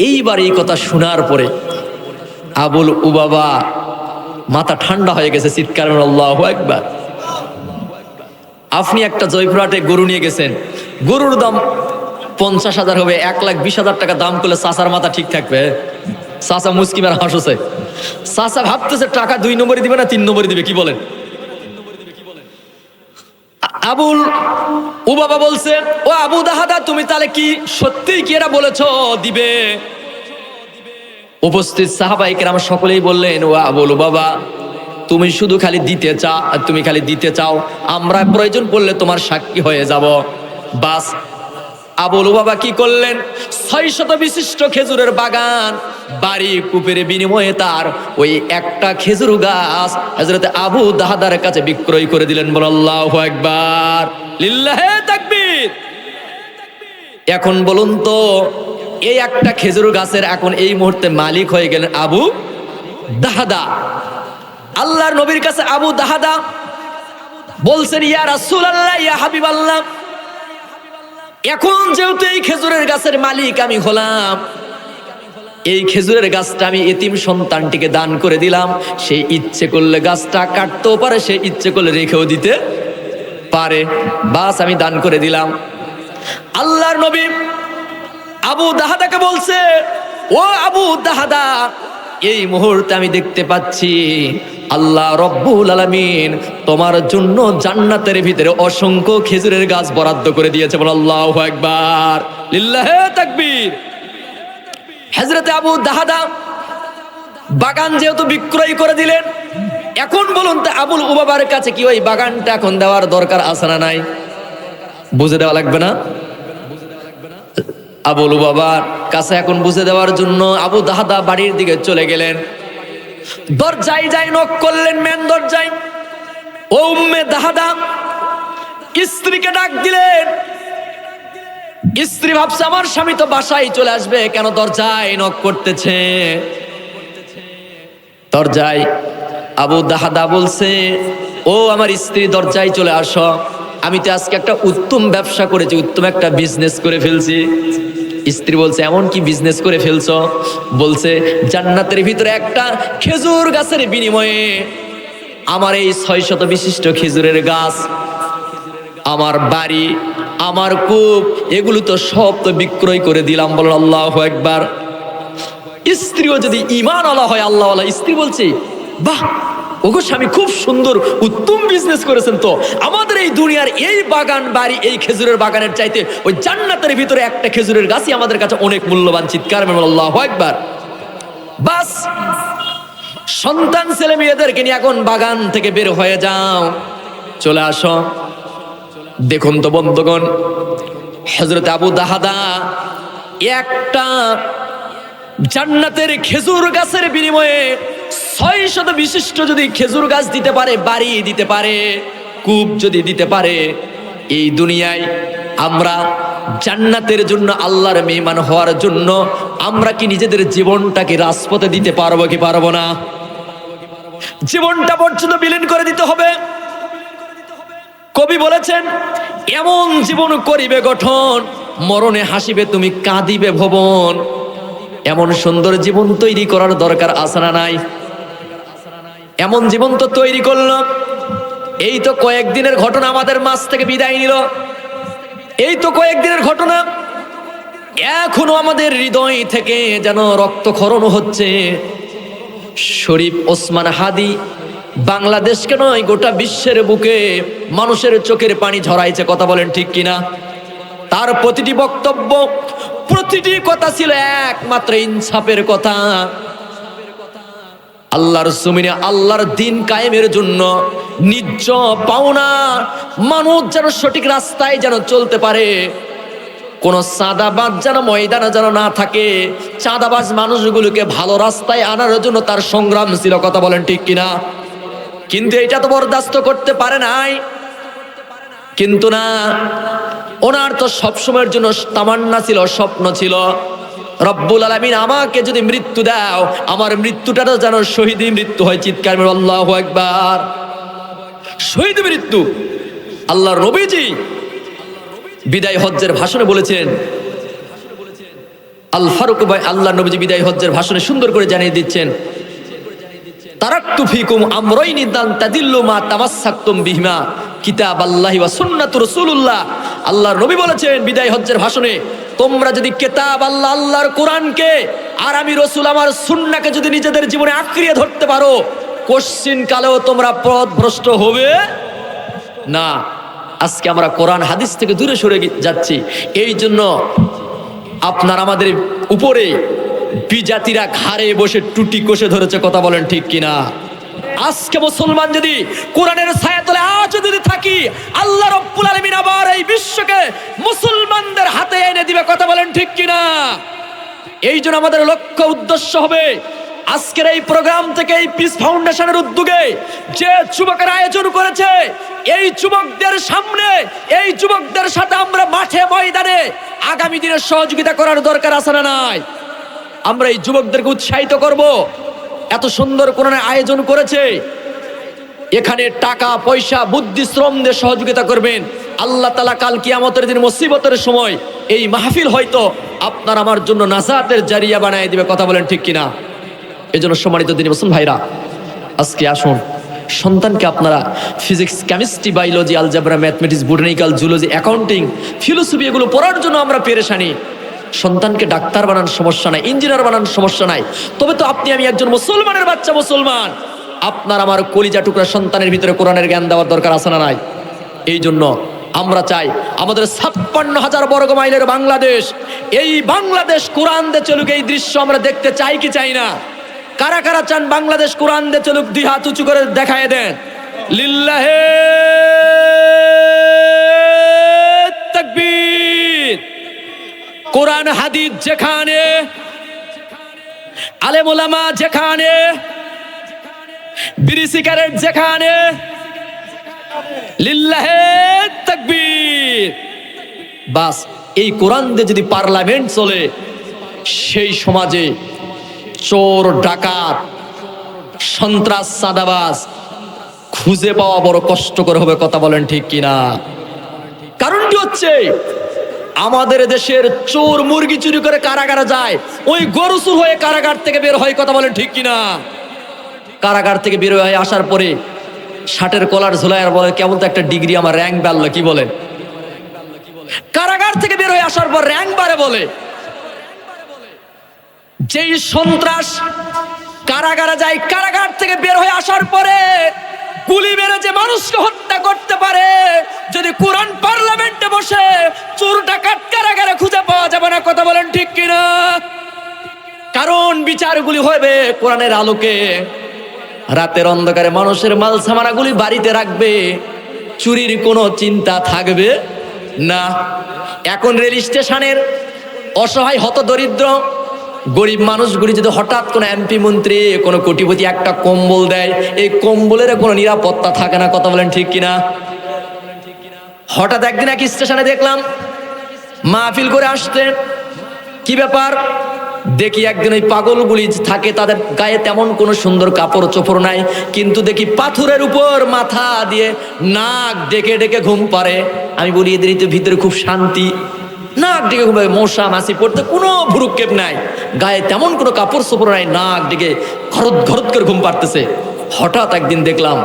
Speaker 1: এইবার এই কথা শোনার পরে আবুল বাবা মাথা ঠান্ডা হয়ে গেছে, চিৎকার বলো আল্লাহু আকবার। আপনি একটা জয়পুরহাটে গরু নিয়ে গেছেন, গরুর দাম 50,000 হবে, 1,20,000 টাকা দাম করলে চাচার মাথা ঠিক থাকবে? চাচা মুস্কিমের হাসছে, চাচা ভাবতেছে টাকা 2 নম্বরে দিবে না 3 নম্বরে দিবে, কি বলেন? আবুল বাবা বলছে, ও আবু দাহাদা তুমি তাহলে কি সত্যিই কি এরা বলেছো দিবে? উপস্থিত সাহাবায়ে কেরাম সকলেই বললেন, ও আবুল বাবা তুমি শুধু খালি দিতে চাও, তুমি খালি দিতে চাও, আমরা প্রয়োজন পড়লে তোমার সাক্ষী হয়ে যাব। বাস আবুল বাবা কি করলেন, 600 বিশিষ্ট খেজুরের বাগান, বাড়ি, কূপের বিনিময়ে তার ওই একটা খেজুর গাছ হযরত আবু দাহাদার কাছে বিক্রয় করে দিলেন। বল আল্লাহু আকবার, লিল্লাহে তাকবীর। এখন বলুন তো, এই একটা খেজুর গাছের এখন এই মুহূর্তে মালিক হয়ে গেলেন আবু দাহাদা। আল্লাহর নবীর কাছে আবু দাহাদা বলছেন, ইয়া রাসূলুল্লাহ, ইয়া হাবিবাল্লাহ, এখন যেহেতু এই খেজুরের গাছের মালিক আমি হলাম, এই খেজুরের গাছটা আমি এতিম সন্তানটিকে দান করে দিলাম, সে ইচ্ছে করলে গাছটা কাটতেও পারে, সে ইচ্ছে করলে রেখেও দিতে পারে, বাস আমি দান করে দিলাম। আল্লাহর নবী আবু দাহাদাকে বলছে, ও আবু দাহাদা, এই মুহূর্তে আমি দেখতে পাচ্ছি আল্লাহ রব্বুল আলামিন তোমার জন্য জান্নাতের ভিতরে অসংখ্য খেজুরের গাছ বরাদ্দ করে দিয়েছে। বল আল্লাহু আকবার, লিল্লাহে তাকবীর। হযরতে আবু দাহাদা বাগান যেহেতু বিক্রয় করে দিলেন, এখন বলুন তো আবুল বাবার কাছে কি ওই বাগানটা এখন দেওয়ার দরকার আছে না নাই? বুঝে দেওয়া লাগবে না? আবুল বাবার কাছে এখন বুঝে দেওয়ার জন্য আবু দাহাদা বাড়ির দিকে চলে গেলেন। দরজায় যাই নক করলেন, মেন দরজায়। ও উম্মে দাহাদা স্ত্রীকে ডাক দিলেন। স্ত্রী ভাবছে আমার স্বামী তো বাসায় চলে আসবে, কেন দরজায় নক করতেছে? দরজায় আবু দাহাদা বলছে, ও আমার স্ত্রী দরজায় চলে আসো, আমি তো আজকে একটা উত্তম ব্যবসা করেছি, উত্তম একটা বিজনেস করে ফেলছি। স্ত্রী বলছে, এমন কি বিজনেস করে ফেলছো? বলছে, জান্নাতের ভিতরে একটা খেজুর গাছের বিনিময়ে আমার এই 600 বিশিষ্ট খেজুরের গাছ, আমার বাড়ি, আমার কূপ, এগুলো তো সব তো বিক্রয় করে দিলাম। বলেন আল্লাহু আকবার। স্ত্রীও যদি ঈমান ওয়ালা হয়, আল্লাহ ওয়ালা, স্ত্রী বলছে, বাহ ওগো স্বামী, খুব সুন্দর উত্তম বিজনেস করেছেন তো, আমাদের এই দুনিয়ার এই বাগান, বাড়ি, এই খেজুরের বাগানের চাইতে ওই জান্নাতের ভিতরে একটা খেজুরের গাছই আমাদের কাছে অনেক মূল্যবান। চিৎকার বলেন আল্লাহু আকবার। বাস সন্তান ছেলে মেয়েদেরকে নিয়ে এখন বাগান থেকে বের হয়ে যাও, চলে আসো। দেখুন তো বন্ধুগণ, হযরত আবু দাহাদা একটা জান্নাতের খেজুর গাছের বিনিময়ে 600 বিশিষ্ট যদি খেজুর গাছ দিতে পারে, বাড়ি দিতে পারে, কূপ যদি দিতে পারে, এই দুনিয়ায় আমরা জান্নাতের জন্য, আল্লাহর মেহমান হওয়ার জন্য আমরা কি নিজেদের জীবনটাকে রাজপথে দিতে পারবো কি পারবো না? জীবনটা পর্যন্ত বিলীন করে দিতে হবে। কবি বলেছেন, এমন জীবন করিবে গঠন, মরণে হাসিবে তুমি, কাঁদিবে ভুবন। এমন সুন্দর জীবন তৈরি করার দরকার আছে না নাই? এমন জীবন তো তৈরি করলাম, এই তো কয়েকদিনের ঘটনা আমাদের মাঝ থেকে বিদায় নিল, এই তো কয়েকদিনের ঘটনা, এখনো আমাদের হৃদয় থেকে যেন রক্তক্ষরণ হচ্ছে। শরীফ ওসমান হাদি বাংলাদেশকে নয় গোটা বিশ্বের বুকে মানুষের চোখের পানি ঝরাইছে, কথা বলেন ঠিক কিনা? তার প্রতিটি বক্তব্য, প্রতিটি কথা ছিল একমাত্র ইনসাফের কথা। আল্লাহর জমিনে আল্লাহর দিন কায়েমের জন্য ন্যায্য পাওনা মানুষ যেন সঠিক রাস্তায় যেন চলতে পারে, কোন চাঁদাবাজ যেন ময়দানে যেন না থাকে। চাঁদাবাজ মানুষগুলোকে ভালো রাস্তায় আনার জন্য তার সংগ্রাম ছিল, কথা বলেন ঠিক কিনা? কিন্তু এটা তো বরদাস্ত করতে পারে নাই। কিন্তু না, ওনার তো সবসময়ের জন্য তামান্না ছিল, স্বপ্ন ছিল, রব্বুল আলামিন আমাকে যদি মৃত্যু দাও, আমার মৃত্যুটা যেন শহীদ মৃত্যু হয়। চিৎকার করে আল্লাহু আকবার। শহীদ মৃত্যু। আল্লাহর নবীজি বিদায় হজ্জের ভাষণে বলেছেন, আল ফারুক ভাই, আল্লাহর নবীজি বিদায় হজ্জের ভাষণে সুন্দর করে জানিয়ে দিচ্ছেন, তারাক্তু ফিকুম আমরাইনি লান তাদিল্লু মা তামাসসাকতুম বিহিমা কিতাবাল্লাহি ওয়া সুন্নাতুর রাসূলুল্লাহ। আল্লাহর নবী বলেছেন বিদায় হজ্জের ভাষণে, তোমরা যদি কিতাব আল্লাহ, আল্লাহর কোরআনকে আর আমি রাসূল আমার সুন্নাহকে যদি নিজেদের জীবনে আঁকড়িয়ে ধরতে পারো, কোশ্চিন কালেও তোমরা পথভ্রষ্ট হবে না। আজকে আমরা কোরআন হাদিস থেকে দূরে সরে যাচ্ছি। এই জন্য আপনার আমাদের উপরে বিজাতিরা ঘাড়ে বসে টুটি কষে ধরেছে, কথা বলেন ঠিক কিনা? আজকে মুসলমান যদি কোরআনের ছায়াতলে আজ যদি থাকি, আল্লাহ রাব্বুল আলামিন আবার এই বিশ্বকে মুসলমানদের হাতে এনে দিবে, কথা বলেন ঠিক কিনা? এই জন্য আমাদের লক্ষ্য উদ্দেশ্য হবে আজকের এই প্রোগ্রাম থেকে, এই পিস ফাউন্ডেশনের উদ্যোগে যে যুবকের আয়োজন করেছে, এই যুবকদের সামনে, এই যুবকদের সাথে আমরা মাঠে ময়দানে আগামী দিনের সহযোগিতা করার দরকার আছে না নাই? আমরা এই যুবকদেরকে উৎসাহিত করব। এত সুন্দর কোরআনের আয়োজন করেছে, এখানে টাকা পয়সা বুদ্ধি শ্রম দিয়ে সহযোগিতা করবেন। আল্লাহ তাআলা কাল কিয়ামতের দিন মুসিবতের সময় এই মাহফিল হয়তো আপনার আমার জন্য নাজাতের জারিয়া বানিয়ে দিবে, কথা বলেন ঠিক কিনা? এজন্য সম্মানিত দিনী মুসলিম ভাইরা, আজকে আসুন সন্তানকে আপনারা physics, chemistry, biology, algebra, mathematics, botanical, zoology, accounting, philosophy এগুলো পড়ার জন্য আমরা পেরেশানি। সন্তানকে ডাক্তার বানানোর সমস্যা নাই, ইঞ্জিনিয়ার বানানোর সমস্যা নাই। তবে তো আপনি আমি একজন মুসলমানের বাচ্চা মুসলমান, আপনার আমার কলিজা টুকরা সন্তানের ভিতরে কোরআনের জ্ঞান দেওয়ার দরকার আছে না নাই? এই জন্য আমরা চাই আমাদের 56,000 বর্গ মাইলের বাংলাদেশ, এই বাংলাদেশ কোরআন দিয়ে চলুক। এই দৃশ্য আমরা দেখতে চাই কি চাই না? কারা কারা চান বাংলাদেশ কোরআন দিয়ে চলুক? 2 হাত উঁচু করে দেখায় দেন। লিল্লাহে তাকবীর। কোরআন হাদিস যেখানে, আলেম ওলামা যেখানে, বিড়ি সিগারেট যেখানে, লিল্লাহে তাকবীর। বাস এই কোরআন দিয়ে যদি পার্লামেন্ট চলে, সেই সমাজে চোর, ডাকাত, সন্ত্রাস, চাঁদাবাজ খুঁজে পাওয়া বড় কষ্টকর হবে, কথা বলেন ঠিক কিনা? কারণটি হচ্ছে আমাদের দেশের চোর মুরগি চুরি করে কারাগারে যায়, ওই গরু চুর হয়ে কারাগার থেকে বের হয়, কথা বলেন ঠিক কিনা? কারাগার থেকে বের হয়ে আসার পরে শার্টের কলার ঝোলায় আর বলে কেমন তো একটা ডিগ্রি, আমার র্যাঙ্ক বাড়লো, কি বলেন? কারাগার থেকে বের হয়ে আসার পর র্যাঙ্ক বাড়ে বলে। যেই সন্ত্রাস কারাগারে যায়, কারাগার থেকে বের হয়ে আসার পরে গুলি মেরে যে মানুষকে হত্যা করতে পারে, যদি কোরআন পার্লামেন্টে বসে, চোর ডাকাত কারাগারে খুঁজে পাওয়া যাবে না, কথা বলেন ঠিক কিনা? কারণ বিচারগুলি হবে কোরআনের আলোকে। রাতের অন্ধকারে মানুষের মাল সামানাগুলি বাড়িতে রাখবে, চুরির কোনো চিন্তা থাকবে না। এখন রেল স্টেশনের অসহায় হতদরিদ্র গরিব মানুষগুলি যদি হঠাৎ কোনো এমপি মন্ত্রী, কোনো কোটিপতি একটা কম্বল দেয়, এই কম্বলের কোনো নিরাপত্তা থাকে না, কথা বলেন ঠিক কিনা? হঠাৎ একদিন এক স্টেশনে দেখলাম মাহফিল করে আসতে, কি ব্যাপার দেখি, একদিন ওই পাগলগুলি থাকে, তাদের গায়ে তেমন কোনো সুন্দর কাপড় চোপড় নাই, কিন্তু দেখি পাথরের উপর মাথা দিয়ে নাক ডেকে ডেকে ঘুম পারে। আমি বলি এদের তো ভিতরে খুব শান্তি, নাক ডেকে ঘুম পারে, মশা মাছি পড়তে কোনো ভুরুক্ষেপ নাই, গায়ে তেমন কোনো কাপড় চোপড় নাই, নাক ডেকে ঘরত ঘরত করে ঘুম পাড়তেছে। হঠাৎ একদিন দেখলাম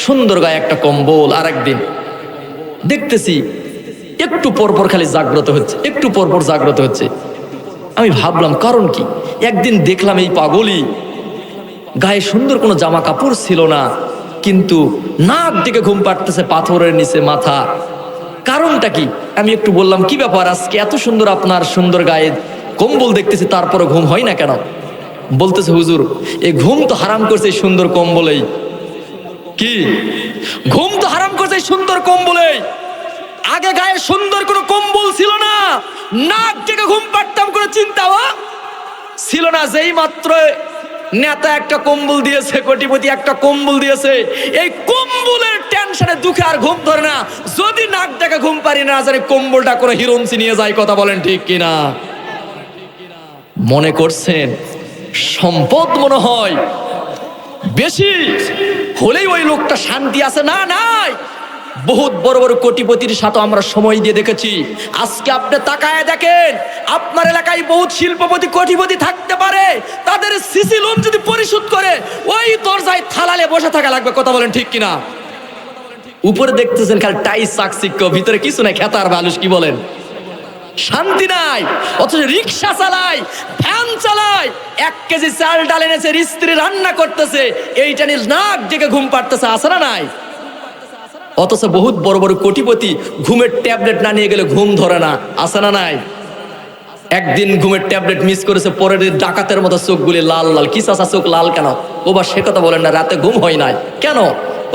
Speaker 1: সুন্দর গায়ে একটা কম্বল, আর একদিন দেখতেছি একটু পরপর খালি জাগ্রত হচ্ছে, একটু পরপর জাগ্রত হচ্ছে। আমি ভাবলাম কারণ কি? একদিন দেখলাম এই পাগলই গায়ে সুন্দর কোনো জামা কাপড় ছিল না, কিন্তু নাক ডেকে ঘুম পাড়তেছে, পাথরের নিচে মাথা। কারণটা কি? আমি একটু বললাম কি ব্যাপার, আজকে এত সুন্দর আপনার সুন্দর গায়ে কম্বল দেখতেছি, তারপরে ঘুম হয় না কেন? বলতেছে হুজুর এই ঘুম তো হারাম করছে এই সুন্দর কম্বলেই। কি ঘুম তো হারাম করছে এই সুন্দর কম্বলেই। আগে গায়ে সুন্দর কোনো কম্বল ছিল না, নাক থেকে ঘুম পাড়তাম, কোনো চিন্তাও ছিল না। যেই মাত্র নেতা একটা কম্বল দিয়েছে, কোটিপতি একটা কম্বল দিয়েছে, এই কম্বলের টেনশনে দুঃখে আর ঘুম ধরে না। যদি নাক থেকে ঘুম পারি না জানি কম্বলটা করে হিরোইনসি নিয়ে যায়। কথা বলেন ঠিক কিনা? মনে করছেন সম্পদ মনে হয় বেশি হলেই ওই লোকটা শান্তি আছে? না, নাই। বহুত বড় বড় কোটিপতির সাথে আমরা সময় দিয়ে দেখেছি। আজকে আপনি তাকায় দেখেন, আপনার এলাকায় বহুত শিল্পপতি কোটিপতি থাকতে পারে, তাদের সিসি লোন যদি পরিশোধ করে ওই দরজায় থালালে বসে থাকা লাগবে। কথা বলেন ঠিক কিনা? উপরে দেখতেছেন খালি টাইস চাকচিক্য, ভিতরে কিছু নাই, খেতার বালুস। কি বলেন? শান্তি নাই। অথচ রিক্সা চালায়, ভ্যান চালায়, 1 কেজি চাল ডাল এনেছে, স্ত্রী রান্না করতেছে, এইটা নিয়ে নাক ডেকে ঘুম পাড়তেছে। আছে না নাই? অথচ বহুত বড় বড় কোটিপতি ঘুমের ট্যাবলেট না নিয়ে গেলে ঘুম ধরে না। আছে না নাই? একদিন ঘুমের ট্যাবলেট মিস করেছে, পরের দিন ডাকাতের মতো চোখগুলি লাল লাল। কি চাচা চোখ লাল কেন? ওবার সে কথা বলেন না, রাতে ঘুম হয় নাই কেন?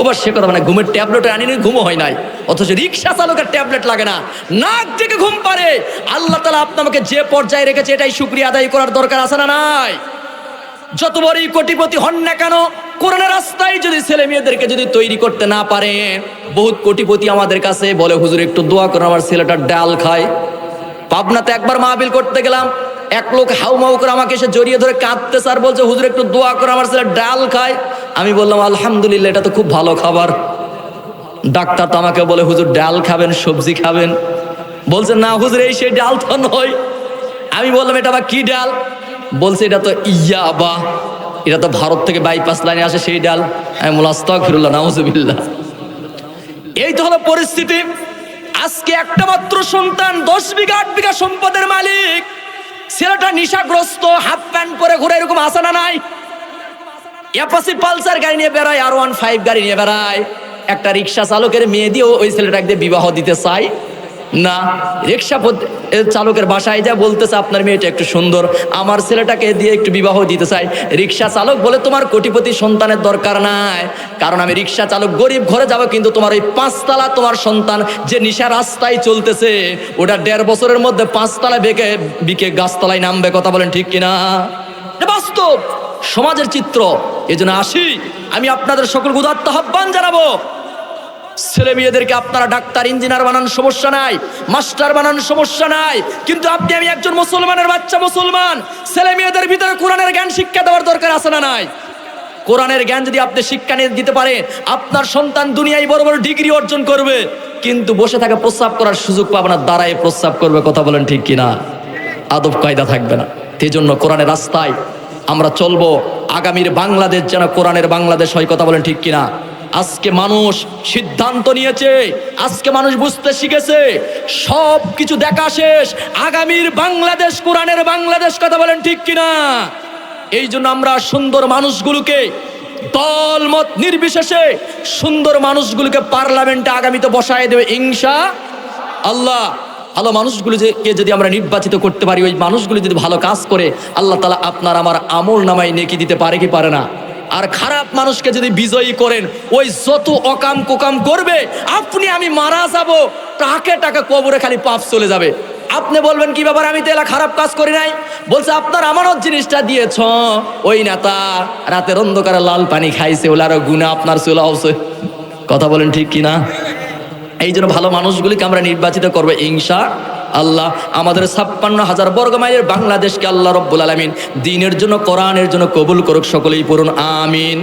Speaker 1: ওবার সে কথা মানে ঘুমের ট্যাবলেট আনিনি, ঘুমও হয় নাই। অথচ রিক্সা চালকের ট্যাবলেট লাগে না, নাক থেকে ঘুম পারে। আল্লাহ তাআলা আপনাকে যে পর্যায়ে রেখেছে এটাই শুকরিয়া আদায় করার দরকার। আছে না নাই? যত বড়ই কোটিপতি হন না কেন, কোরআনের রাস্তায় যদি ছেলে মেয়েদেরকে যদি তৈরি করতে না পারে, বহুত কোটিপতি আমাদের কাছে বলে হুজুর একটু দোয়া করুন আমার ছেলেটা ডাল খায়। পাবনাতে একবার মাহফিল করতে গেলাম, এক লোক হাউমাউ করে আমাকে এসে জড়িয়ে ধরে কাঁদতেছে আর বলছে হুজুর একটু দোয়া করে আমার ছেলে ডাল খায়। আমি বললাম আলহামদুলিল্লাহ, এটা তো খুব ভালো খাবার। ডাক্তার তো আমাকে বলে হুজুর ডাল খাবেন, সবজি খাবেন। বলছে না হুজুর এই সেই ডাল তো নয়। আমি বললাম এটা আবার কি ডাল? বলছে এটা তো ইয়াবা, এটা তো ভারত থেকে বাইপাস লাইনে আসে সেই ডাল। আমি বললাম আস্তাগফিরুল্লাহ, নাউজুবিল্লাহ। এই তো হলো পরিস্থিতি। আজকে একটা মাত্র সন্তান, 10 বিঘা 8 বিঘা সম্পদের মালিক, ছেলেটা নেশাগ্রস্ত, হাফ প্যান্ট পরে ঘুরে, এরকম আছে না নাই? অ্যাপাচি পালসার গাড়ি নিয়ে বেড়ায়, R15 গাড়ি নিয়ে বেড়ায়। একটা রিক্সা চালকের মেয়ে দিয়েও ওই ছেলেটাকে বিবাহ দিতে চাই না। রিক্সা চালকের বাসায় যা বলতেছে আপনার মেয়েটা একটু সুন্দর, আমার ছেলেটাকে দিয়ে একটু বিবাহ দিতে চাই। রিক্সা চালক বলে তোমার কোটিপতি সন্তানের দরকার নাই, কারণ আমি রিক্সা চালক, গরিব ঘরে যাব, কিন্তু তোমার ওই 5 তলা তোমার সন্তান যে নিশা রাস্তায় চলতেছে, ওটা 1.5 বছরের মধ্যে 5 তলা বিকে গাছতলায় নামবে। কথা বলেন ঠিক কিনা? বাস্তব সমাজের চিত্র। এজন্য আসি আমি আপনাদের সকলকে উদাত্ত আহ্বান জানাবো, ছেলে মেয়েদেরকে আপনারা ডাক্তার ইঞ্জিনিয়ার বানান, সমস্যা নাই, মাস্টার বানান, সমস্যা নাই, কিন্তু আপনি আমি একজন মুসলমানের বাচ্চা, মুসলমান, ছেলে মেয়েদের ভিতরে কোরআনের জ্ঞান শিক্ষা দেওয়ার দরকার আছে না নাই? কোরআনের জ্ঞান যদি আপনি শিক্ষা নিয়ে দিতে পারেন, আপনার সন্তান দুনিয়ায় বড় বড় ডিগ্রি অর্জন করবে, কিন্তু বসে থাকে প্রস্রাব করার সুযোগ পাবে না, দাঁড়ায় প্রস্রাব করবে। কথা বলেন ঠিক কিনা? আদব কায়দা থাকবে না। সেই জন্য কোরআনের রাস্তায় আমরা চলবো, আগামীর বাংলাদেশ যেন কোরআনের বাংলাদেশ হয়। কথা বলেন ঠিক কিনা? আজকে মানুষ সিদ্ধান্ত নিয়েছে, আজকে মানুষ বুঝতে শিখেছে, সব কিছু দেখা শেষ, আগামীর বাংলাদেশ কোরআনের বাংলাদেশ। কথা বলেন ঠিক কিনা? এই জন্য আমরা সুন্দর মানুষগুলোকে, দল মত নির্বিশেষে সুন্দর মানুষগুলোকে পার্লামেন্টে আগামীতে বসায় দেবে ইনশাআল্লাহ। ভালো মানুষগুলোকে যদি আমরা নির্বাচিত করতে পারি, ওই মানুষগুলো যদি ভালো কাজ করে, আল্লাহ তাআলা আপনার আমার আমল নামায় নেকি দিতে পারে কি পারে না? আর খারাপ মানুষকে যদি বিজয়ী করেন, ওই যত অকাম কোকাম করবে, আপনি আমি মারা যাব, টাকে টাকে কবরে খালি পাপ চলে যাবে। আপনি বলবেন কি ব্যাপার, আমি তো এলা খারাপ কাজ করি নাই। বলছে আপনার আমানত জিনিসটা দিয়েছ, ওই নেতা রাতের অন্ধকারে লাল পানি খাইছে, ওলারও গুণা আপনার চলে আসছে। কথা বলেন ঠিক কিনা? এই জন্য ভালো মানুষগুলিকে আমরা নির্বাচিত করবো ইনশাআল্লাহ। আমাদের 56,000 বর্গ মাইলের বাংলাদেশকে আল্লাহ রব্বুল আলামিন দ্বীনের জন্য, কোরআনের জন্য কবুল করুক। সকলেই পড়ুন আমিন।